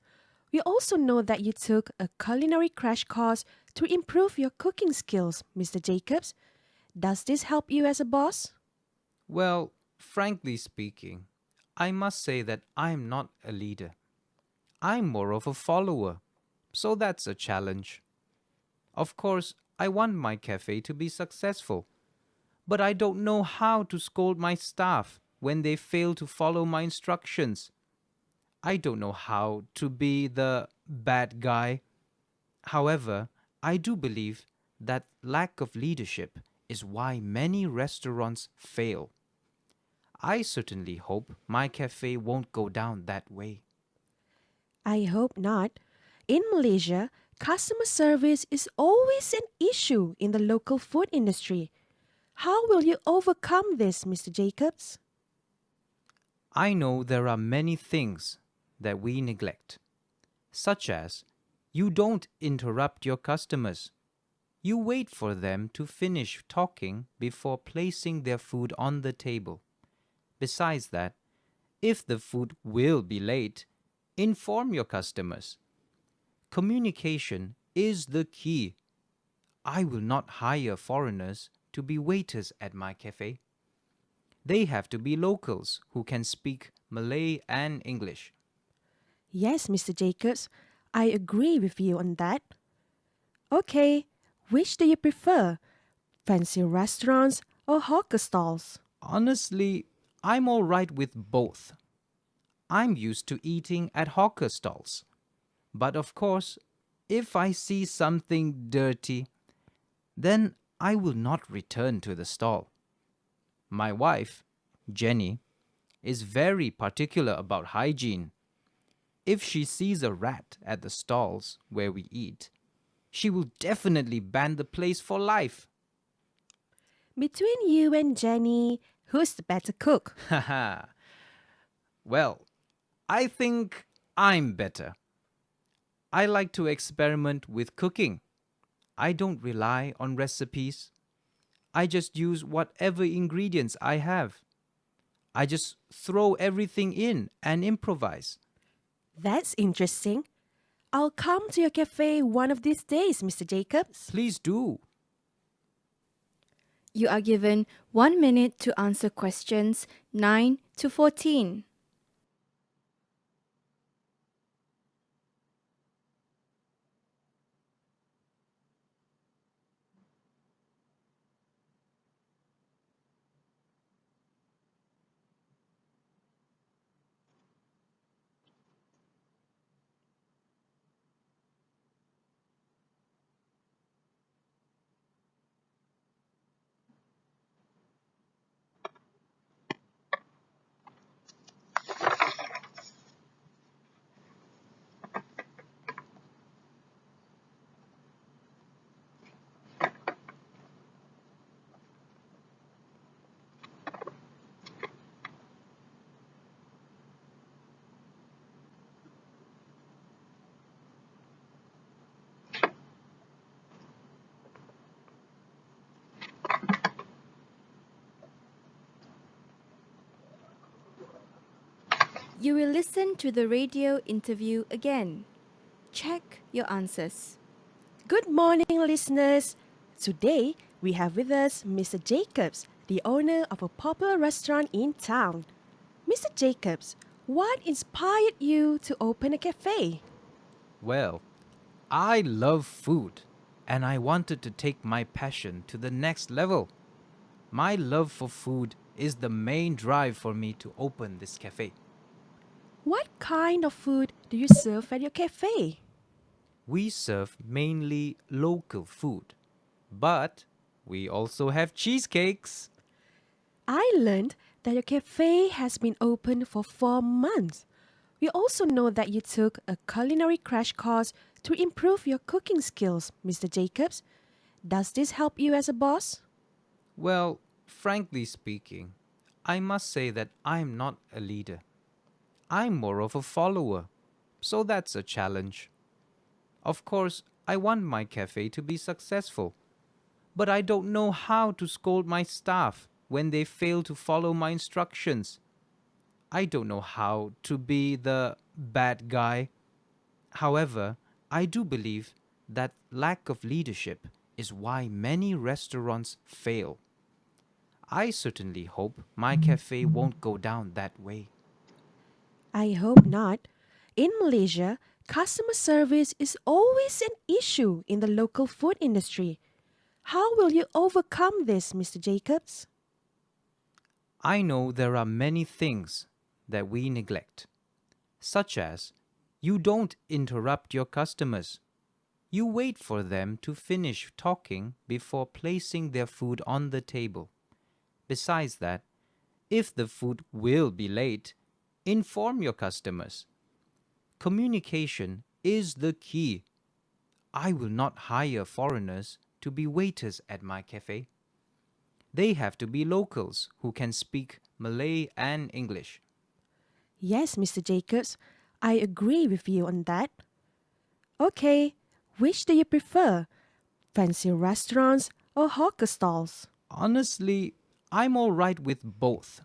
We also know that you took a culinary crash course to improve your cooking skills, Mr. Jacobs. Does this help you as a boss? Well, frankly speaking, I must say that I'm not a leader. I'm more of a follower, so that's a challenge. Of course, I want my cafe to be successful, but I don't know how to scold my staff when they fail to follow my instructions. I don't know how to be the bad guy. However, I do believe that lack of leadership is why many restaurants fail. I certainly hope my cafe won't go down that way. I hope not. In Malaysia, customer service is always an issue in the local food industry. How will you overcome this, Mr. Jacobs? I know there are many things that we neglect, such as you don't interrupt your customers. You wait for them to finish talking before placing their food on the table. Besides that, if the food will be late, inform your customers. Communication is the key. I will not hire foreigners to be waiters at my cafe. They have to be locals who can speak Malay and English. Yes, Mr. Jacobs, I agree with you on that. Okay, which do you prefer? Fancy restaurants or hawker stalls? Honestly, I'm all right with both. I'm used to eating at hawker stalls. But of course, if I see something dirty, then I will not return to the stall. My wife, Jenny, is very particular about hygiene. If she sees a rat at the stalls where we eat, She will definitely ban the place for life. Between you and Jenny, who's the better cook? Haha. Well, I think I'm better. I like to experiment with cooking. I don't rely on recipes. I just use whatever ingredients I have. I just throw everything in and improvise. That's interesting. I'll come to your cafe one of these days, Mr. Jacobs. Please do. You are given 1 minute to answer questions 9 to 14. You will listen to the radio interview again. Check your answers. Good morning, listeners. Today, we have with us Mr. Jacobs, the owner of a popular restaurant in town. Mr. Jacobs, what inspired you to open a cafe? Well, I love food and I wanted to take my passion to the next level. My love for food is the main drive for me to open this cafe. What kind of food do you serve at your cafe? We serve mainly local food, but we also have cheesecakes. I learned that your cafe has been open for 4 months. We also know that you took a culinary crash course to improve your cooking skills, Mr. Jacobs. Does this help you as a boss? Well, frankly speaking, I must say that I'm not a leader. I'm more of a follower, so that's a challenge. Of course, I want my cafe to be successful, but I don't know how to scold my staff when they fail to follow my instructions. I don't know how to be the bad guy. However, I do believe that lack of leadership is why many restaurants fail. I certainly hope my cafe won't go down that way. I hope not. In Malaysia, customer service is always an issue in the local food industry. How will you overcome this, Mr. Jacobs? I know there are many things that we neglect, such as you don't interrupt your customers. You wait for them to finish talking before placing their food on the table. Besides that, if the food will be late, inform your customers. Communication is the key. I will not hire foreigners to be waiters at my cafe. They have to be locals who can speak Malay and English. Yes, Mr. Jacobs, I agree with you on that. Okay, which do you prefer? Fancy restaurants or hawker stalls? Honestly, I'm all right with both.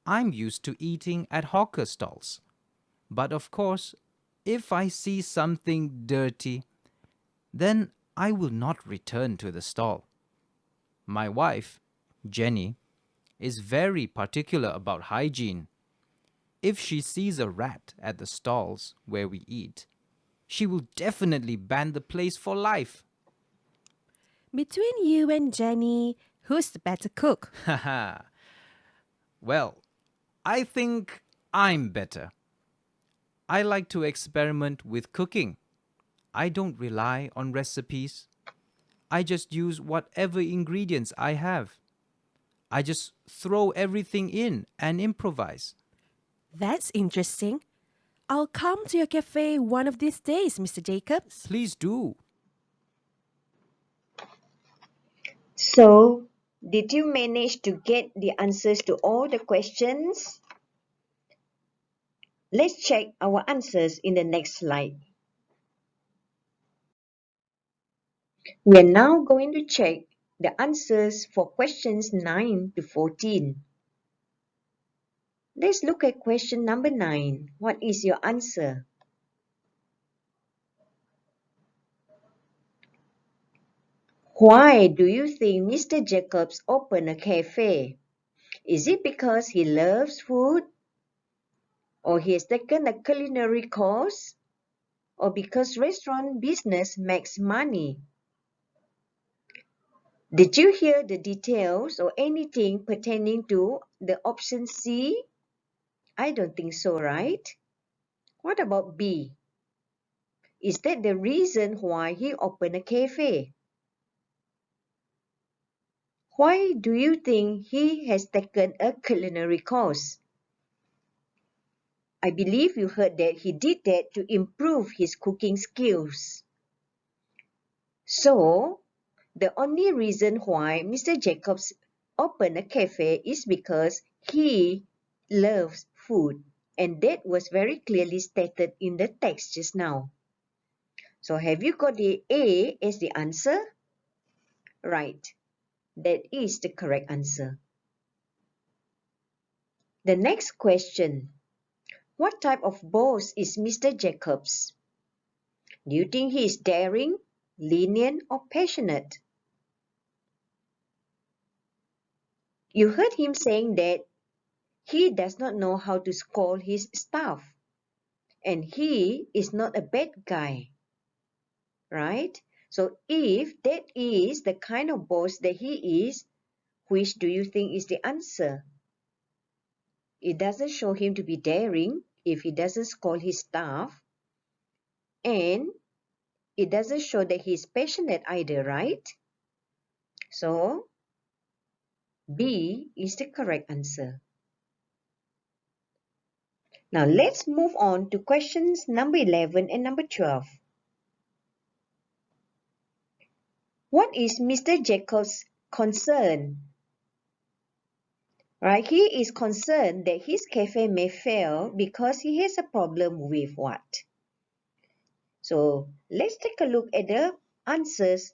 I'm used to eating at hawker stalls. But of course, if I see something dirty, then I will not return to the stall. My wife, Jenny, is very particular about hygiene. If she sees a rat at the stalls where we eat, she will definitely ban the place for life. Between you and Jenny, who's the better cook? Haha. Well, I think I'm better. I like to experiment with cooking. I don't rely on recipes. I just use whatever ingredients I have. I just throw everything in and improvise. That's interesting. I'll come to your cafe one of these days, Mr. Jacobs. Please do. So, did you manage to get the answers to all the questions? Let's check our answers in the next slide. We are now going to check the answers for questions 9 to 14. Let's look at question number 9. What is your answer? Why do you think Mr. Jacobs opened a cafe? Is it because he loves food? Or he has taken a culinary course? Or because restaurant business makes money? Did you hear the details or anything pertaining to the option C? I don't think so, right? What about B? Is that the reason why he opened a cafe? Why do you think he has taken a culinary course? I believe you heard that he did that to improve his cooking skills. So, the only reason why Mr. Jacobs opened a cafe is because he loves food. And that was very clearly stated in the text just now. So, have you got the A as the answer? Right. That is the correct answer. The next question. What type of boss is Mr. Jacobs? Do you think he is daring, lenient, or passionate? You heard him saying that he does not know how to scold his staff. And he is not a bad guy. Right? So if that is the kind of boss that he is, which do you think is the answer? It doesn't show him to be daring if he doesn't scold his staff. And it doesn't show that he's passionate either, right? So B is the correct answer. Now let's move on to questions number 11 and number 12. What is Mr. Jacobs' concern? Right, he is concerned that his cafe may fail because he has a problem with what? So let's take a look at the answers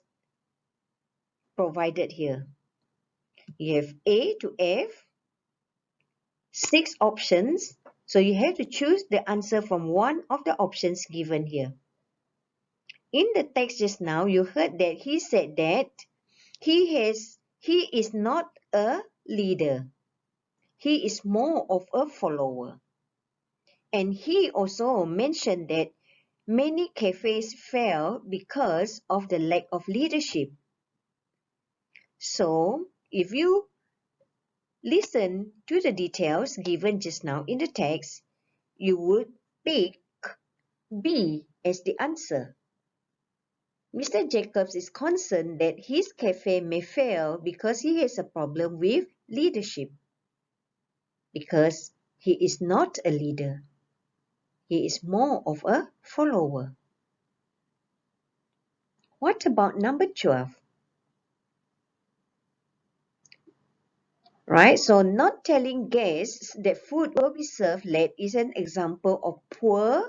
provided here. You have A to F, 6 options. So you have to choose the answer from one of the options given here. In the text just now, you heard that he said that he is not a leader. He is more of a follower. And he also mentioned that many cafes fail because of the lack of leadership. So, if you listen to the details given just now in the text, you would pick B as the answer. Mr. Jacobs is concerned that his cafe may fail because he has a problem with leadership. Because he is not a leader. He is more of a follower. What about number 12? Right, so not telling guests that food will be served late is an example of poor.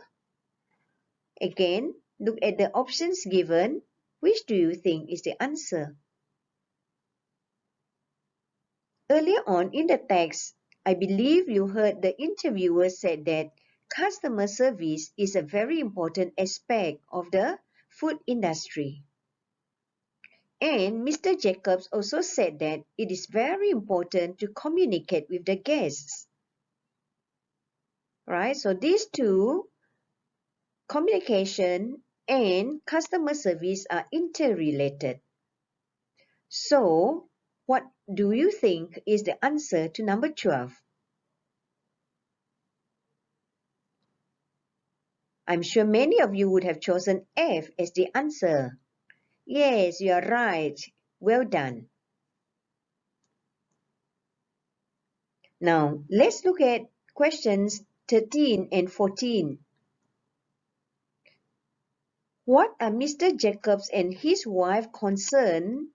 Again, look at the options given. Which do you think is the answer? Earlier on in the text, I believe you heard the interviewer said that customer service is a very important aspect of the food industry. And Mr. Jacobs also said that it is very important to communicate with the guests. Right, so these two, communication and customer service, are interrelated. So, what do you think is the answer to number 12? I'm sure many of you would have chosen F as the answer. Yes, you are right. Well done. Now, let's look at questions 13 and 14. What are Mr. Jacobs and his wife concerned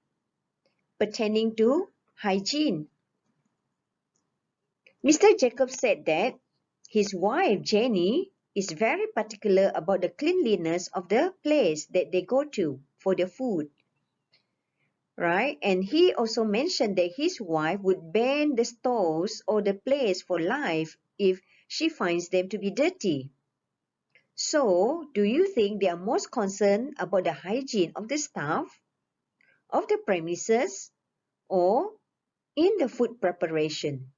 pertaining to hygiene. Mr. Jacob said that his wife Jenny is very particular about the cleanliness of the place that they go to for the food. Right? And he also mentioned that his wife would ban the stores or the place for life if she finds them to be dirty. So, do you think they are most concerned about the hygiene of the staff, of the premises, or in the food preparation?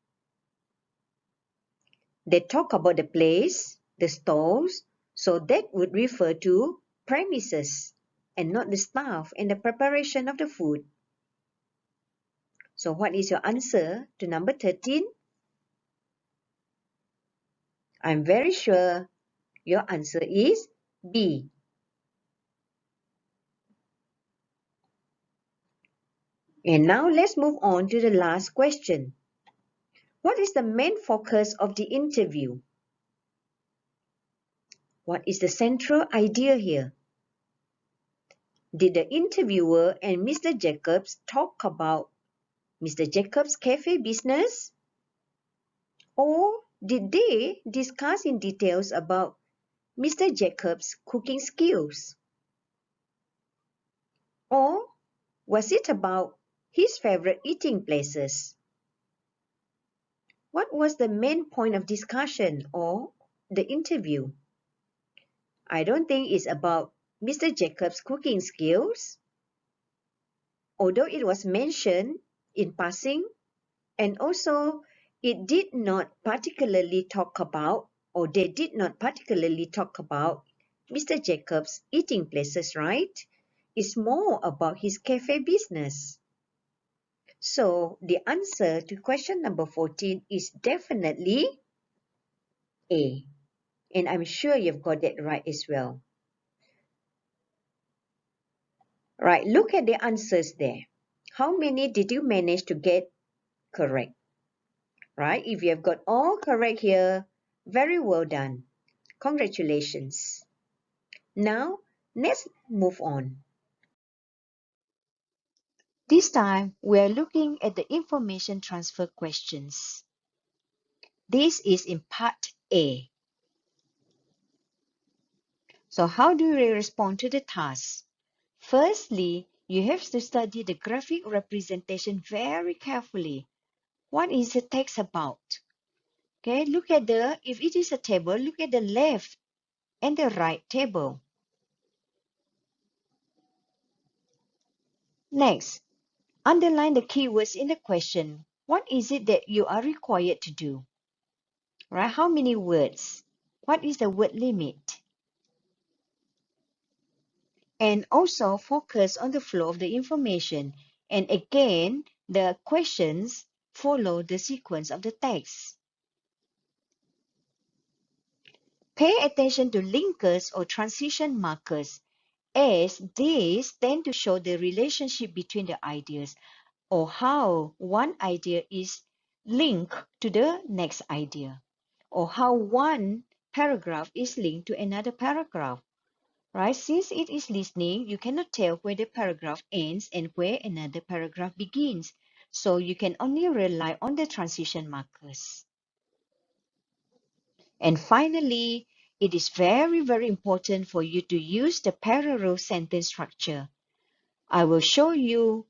They talk about the place, the stores, so that would refer to premises and not the staff and the preparation of the food. So what is your answer to number 13? I'm very sure your answer is B. And now let's move on to the last question. What is the main focus of the interview? What is the central idea here? Did the interviewer and Mr. Jacobs talk about Mr. Jacobs' cafe business? Or did they discuss in details about Mr. Jacobs' cooking skills? Or was it about his favorite eating places? What was the main point of discussion or the interview? I don't think it's about Mr. Jacobs' cooking skills, although it was mentioned in passing, and also it did not particularly talk about, or they did not particularly talk about Mr. Jacobs' eating places, right? It's more about his cafe business. So the answer to question number 14 is definitely A. And I'm sure you've got that right as well. Right, look at the answers there. How many did you manage to get correct? Right, if you have got all correct here, very well done. Congratulations. Now, let's move on. This time, we are looking at the information transfer questions. This is in part A. So how do we respond to the task? Firstly, you have to study the graphic representation very carefully. What is the text about? Okay, look at if it is a table, look at the left and the right table. Next, underline the keywords in the question. What is it that you are required to do? Right? How many words? What is the word limit? And also focus on the flow of the information. And again, the questions follow the sequence of the text. Pay attention to linkers or transition markers, as these tend to show the relationship between the ideas or how one idea is linked to the next idea, or how one paragraph is linked to another paragraph. Right? Since it is listening, you cannot tell where the paragraph ends and where another paragraph begins. So you can only rely on the transition markers. And finally, it is very, very important for you to use the parallel sentence structure. I will show you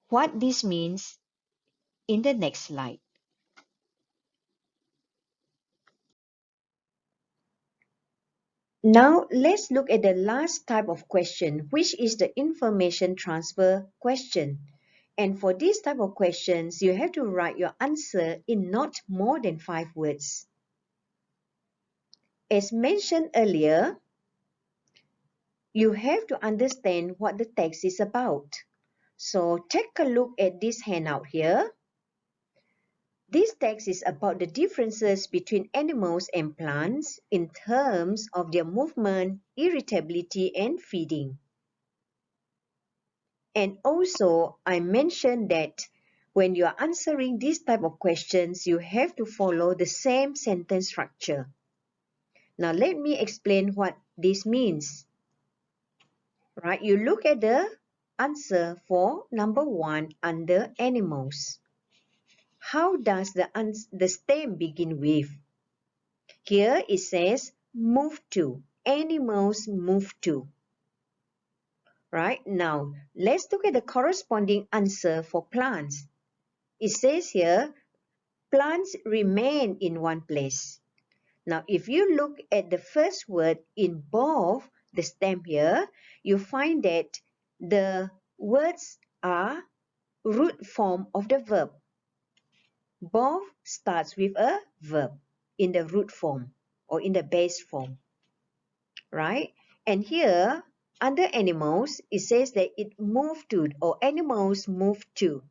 what this means in the next slide. Now, let's look at the last type of question, which is the information transfer question. And for this type of questions, you have to write your answer in not more than 5 words. As mentioned earlier, you have to understand what the text is about. So take a look at this handout here. This text is about the differences between animals and plants in terms of their movement, irritability, and feeding. And also, I mentioned that when you are answering this type of questions, you have to follow the same sentence structure. Now, let me explain what this means. Right, you look at the answer for number 1 under animals. How does the stem begin with? Here it says move to. Animals move to. Right? Now, let's look at the corresponding answer for plants. It says here, plants remain in one place. Now, if you look at the first word in both the stem here, you find that the words are root form of the verb. Both starts with a verb in the root form or in the base form, right? And here, under animals, it says that it moved to or animals move to.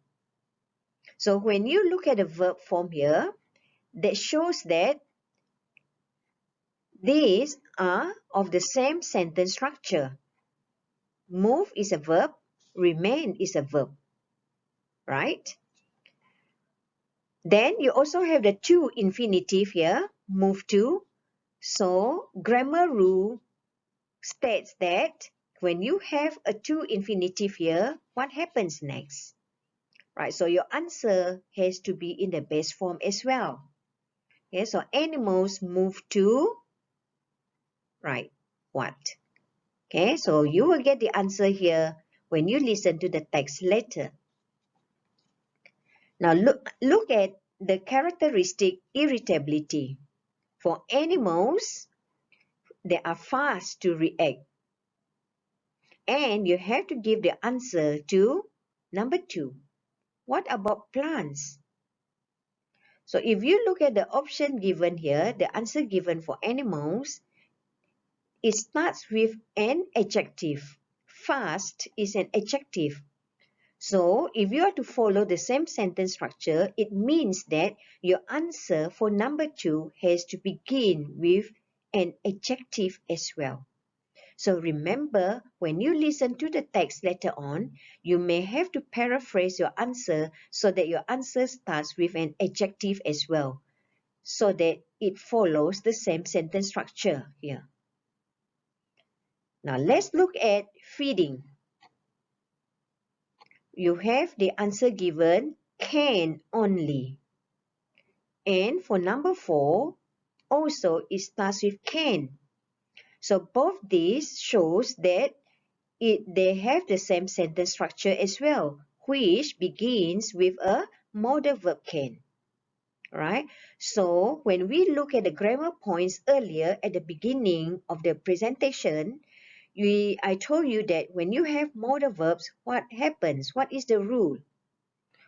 So when you look at the verb form here, that shows that these are of the same sentence structure. Move is a verb, remain is a verb, right? Then you also have the to infinitive here, move to. So grammar rule states that when you have a to infinitive here, what happens next? Right, so your answer has to be in the base form as well. Okay, so animals move to, right, what? Okay, so you will get the answer here when you listen to the text later. Now look at the characteristic irritability. For animals, they are fast to react. And you have to give the answer to number 2. What about plants? So if you look at the option given here, the answer given for animals, it starts with an adjective. Fast is an adjective. So if you are to follow the same sentence structure, it means that your answer for number 2 has to begin with an adjective as well. So remember, when you listen to the text later on, you may have to paraphrase your answer so that your answer starts with an adjective as well, so that it follows the same sentence structure here. Now let's look at feeding. You have the answer given, can only. And for number 4, also it starts with can. So both these shows that they have the same sentence structure as well, which begins with a modal verb can. Right? So when we look at the grammar points earlier at the beginning of the presentation, I told you that when you have modal verbs, what happens? What is the rule?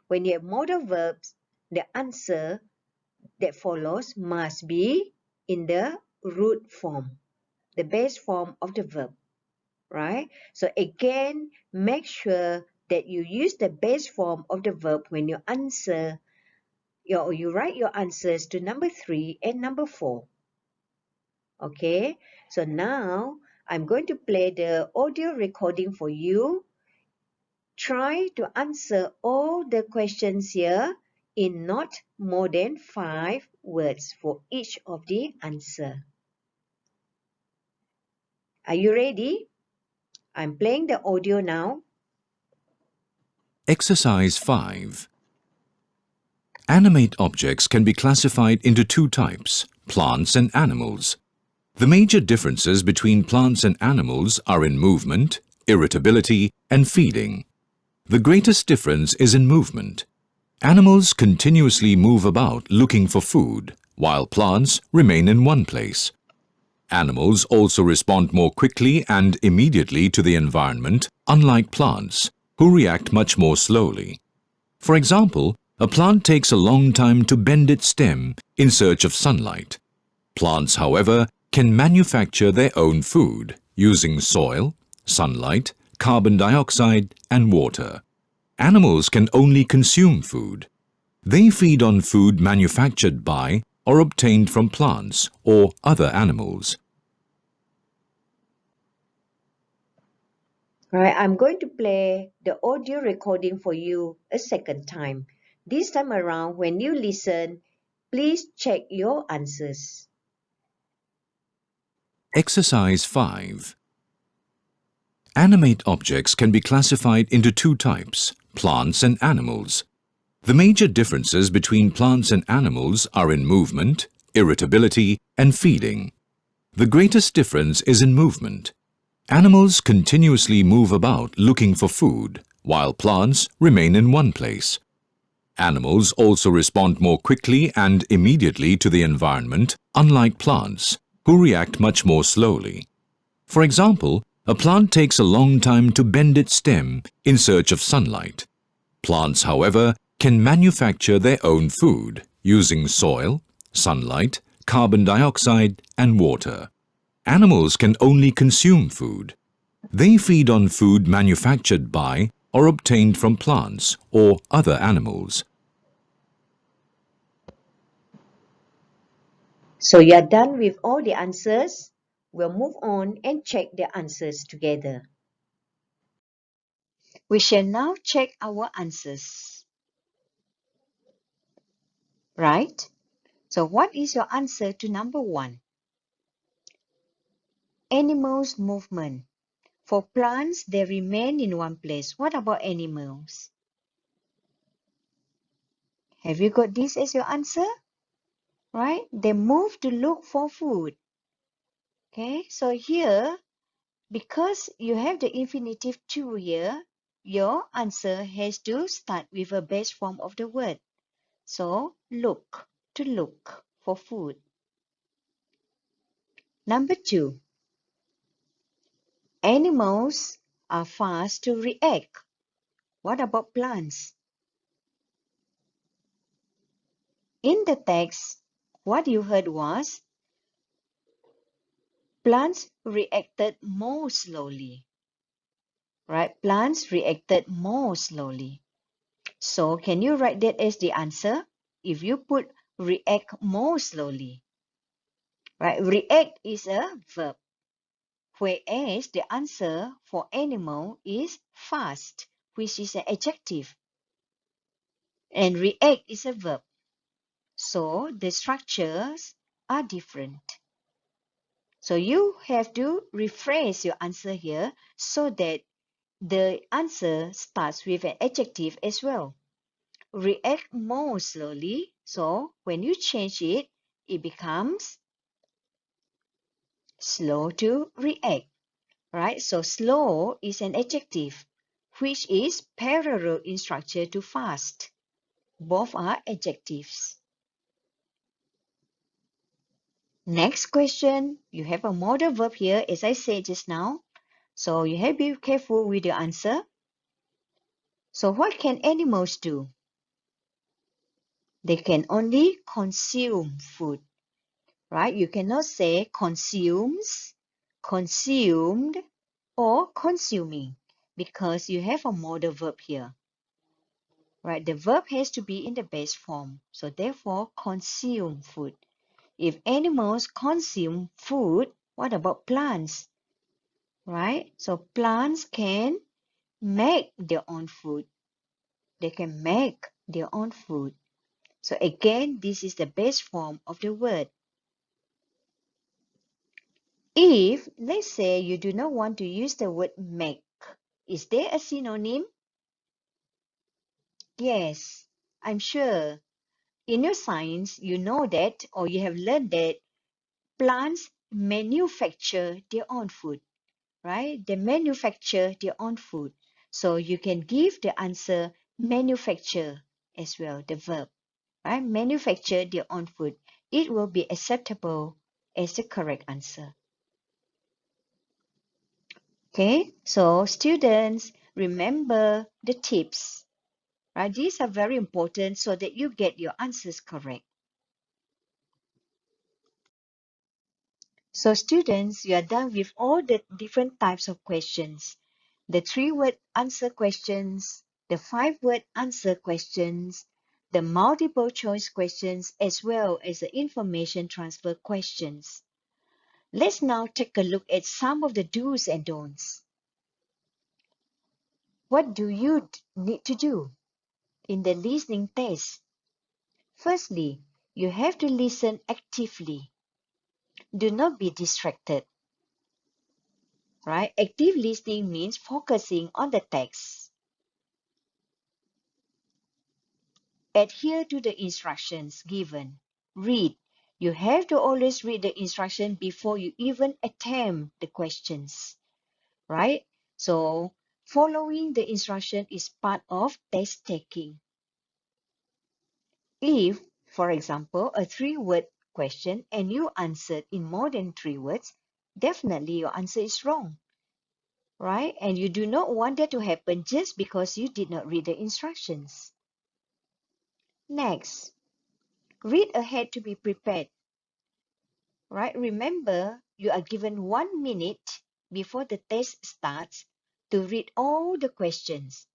When you have modal verbs, the answer that follows must be in the root form, the base form of the verb, right? So again, make sure that you use the base form of the verb when you answer, you write your answers to number 3 and number 4. Okay, so now I'm going to play the audio recording for you. Try to answer all the questions here in not more than 5 words for each of the answer. Are you ready? I'm playing the audio now. Exercise 5. Animate objects can be classified into 2 types, plants and animals. The major differences between plants and animals are in movement, irritability, and feeding. The greatest difference is in movement. Animals continuously move about looking for food, while plants remain in one place. Animals also respond more quickly and immediately to the environment, unlike plants, who react much more slowly. For example, a plant takes a long time to bend its stem in search of sunlight. Plants, however, can manufacture their own food using soil, sunlight, carbon dioxide, and water. Animals can only consume food. They feed on food manufactured by or obtained from plants or other animals. Right, I'm going to play the audio recording for you a second time. This time around, when you listen, please check your answers. Exercise 5. Animate objects can be classified into two types, plants and animals. The major differences between plants and animals are in movement, irritability, and feeding. The greatest difference is in movement. Animals continuously move about looking for food, while plants remain in one place. Animals also respond more quickly and immediately to the environment, unlike plants, who react much more slowly. For example, a plant takes a long time to bend its stem in search of sunlight. Plants, however, can manufacture their own food using soil, sunlight, carbon dioxide, and water. Animals can only consume food. They feed on food manufactured by or obtained from plants or other animals. So you are done with all the answers. We'll move on and check the answers together. We shall now check our answers. Right? So what is your answer to number 1? Animals' movement. For plants, they remain in one place. What about animals? Have you got this as your answer? Right? They move to look for food. Okay, so here, because you have the infinitive to here, your answer has to start with a base form of the word. So, look, to look for food. Number 2, animals are fast to react. What about plants? In the text, what you heard was plants reacted more slowly. Right? Plants reacted more slowly. So, can you write that as the answer? If you put react more slowly. Right? React is a verb. Whereas the answer for animal is fast, which is an adjective. And react is a verb. So the structures are different. So you have to rephrase your answer here so that the answer starts with an adjective as well. React more slowly. So when you change it, it becomes slow to react. Right? So slow is an adjective, which is parallel in structure to fast. Both are adjectives. Next question, you have a modal verb here, as I said just now. So you have to be careful with your answer. So what can animals do? They can only consume food, right? You cannot say consumes, consumed, or consuming because you have a modal verb here. Right, the verb has to be in the base form. So therefore, consume food. If animals consume food, what about plants? Right? So plants can make their own food. They can make their own food. So again, this is the base form of the word. If, let's say, you do not want to use the word make, is there a synonym? Yes, I'm sure. In your science, you know that, or you have learned that plants manufacture their own food, right? They manufacture their own food. So you can give the answer manufacture as well, the verb, right? Manufacture their own food. It will be acceptable as the correct answer. Okay, so students, remember the tips, right? These are very important so that you get your answers correct. So students, you are done with all the different types of questions. The 3-word answer questions, the 5-word answer questions, the multiple choice questions, as well as the information transfer questions. Let's now take a look at some of the do's and don'ts. What do you need to do in the listening test? Firstly, you have to listen actively. Do not be distracted. right? Active listening means focusing on the text. Adhere to the instructions given. Read. You have to always read the instruction before you even attempt the questions, right? So following the instruction is part of test taking. If, for example, a 3-word question and you answered in more than 3 words, definitely your answer is wrong, right? And you do not want that to happen just because you did not read the instructions. Next, read ahead to be prepared, right? Remember, you are given 1 minute before the test starts to read all the questions.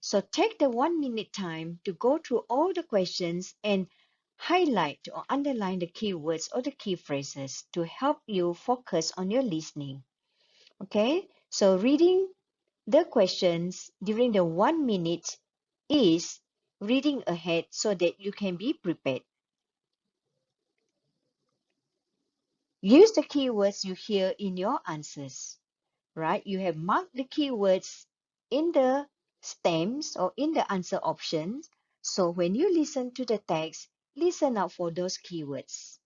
So take the 1 minute time to go through all the questions and highlight or underline the keywords or the key phrases to help you focus on your listening. Okay, so reading the questions during the 1 minute is reading ahead so that you can be prepared. Use the keywords you hear in your answers, right? You have marked the keywords in the stems or in the answer options. So when you listen to the text, listen out for those keywords.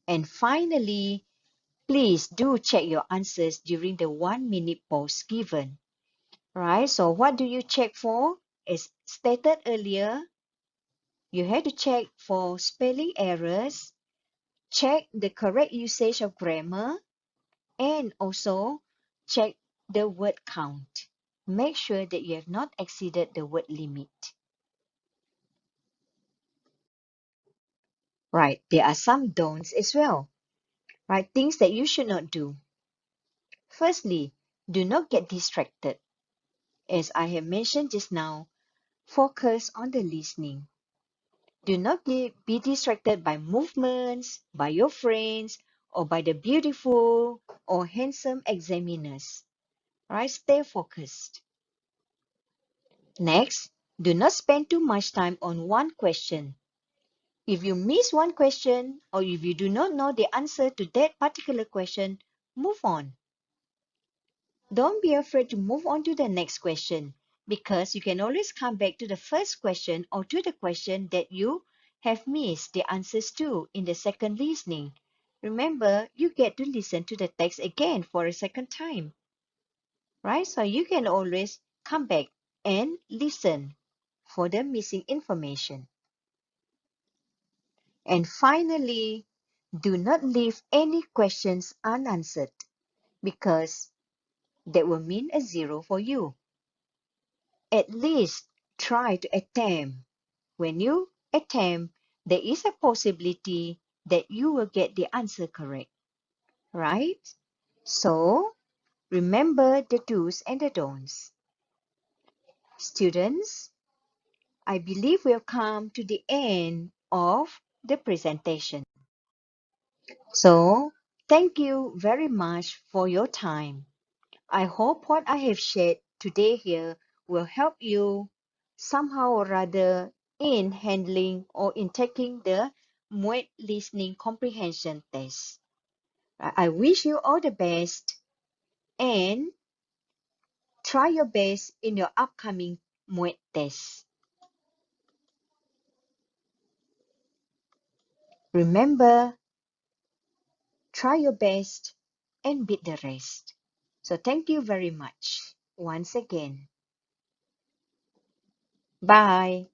And finally, please do check your answers during the 1 minute pause given, right? So what do you check for? As stated earlier, you have to check for spelling errors, check the correct usage of grammar, and also check the word count. Make sure that you have not exceeded the word limit. Right, there are some don'ts as well, right? Things that you should not do. Firstly, do not get distracted. As I have mentioned just now, focus on the listening. Do not be distracted by movements, by your friends, or by the beautiful or handsome examiners. Right? Stay focused. Next, do not spend too much time on one question. If you miss one question or if you do not know the answer to that particular question, move on. Don't be afraid to move on to the next question because you can always come back to the first question or to the question that you have missed the answers to in the second listening. Remember, you get to listen to the text again for a second time, right? So you can always come back and listen for the missing information. And finally, do not leave any questions unanswered because that will mean a 0 for you. At least try to attempt. When you attempt, there is a possibility that you will get the answer correct, right? So, remember the do's and the don'ts. Students, I believe we've come to the end of the presentation. So, thank you very much for your time. I hope what I have shared today here will help you somehow or other in handling or in taking the MUET listening comprehension test. I wish you all the best and try your best in your upcoming MUET test. Remember, try your best and beat the rest. So thank you very much once again. Bye.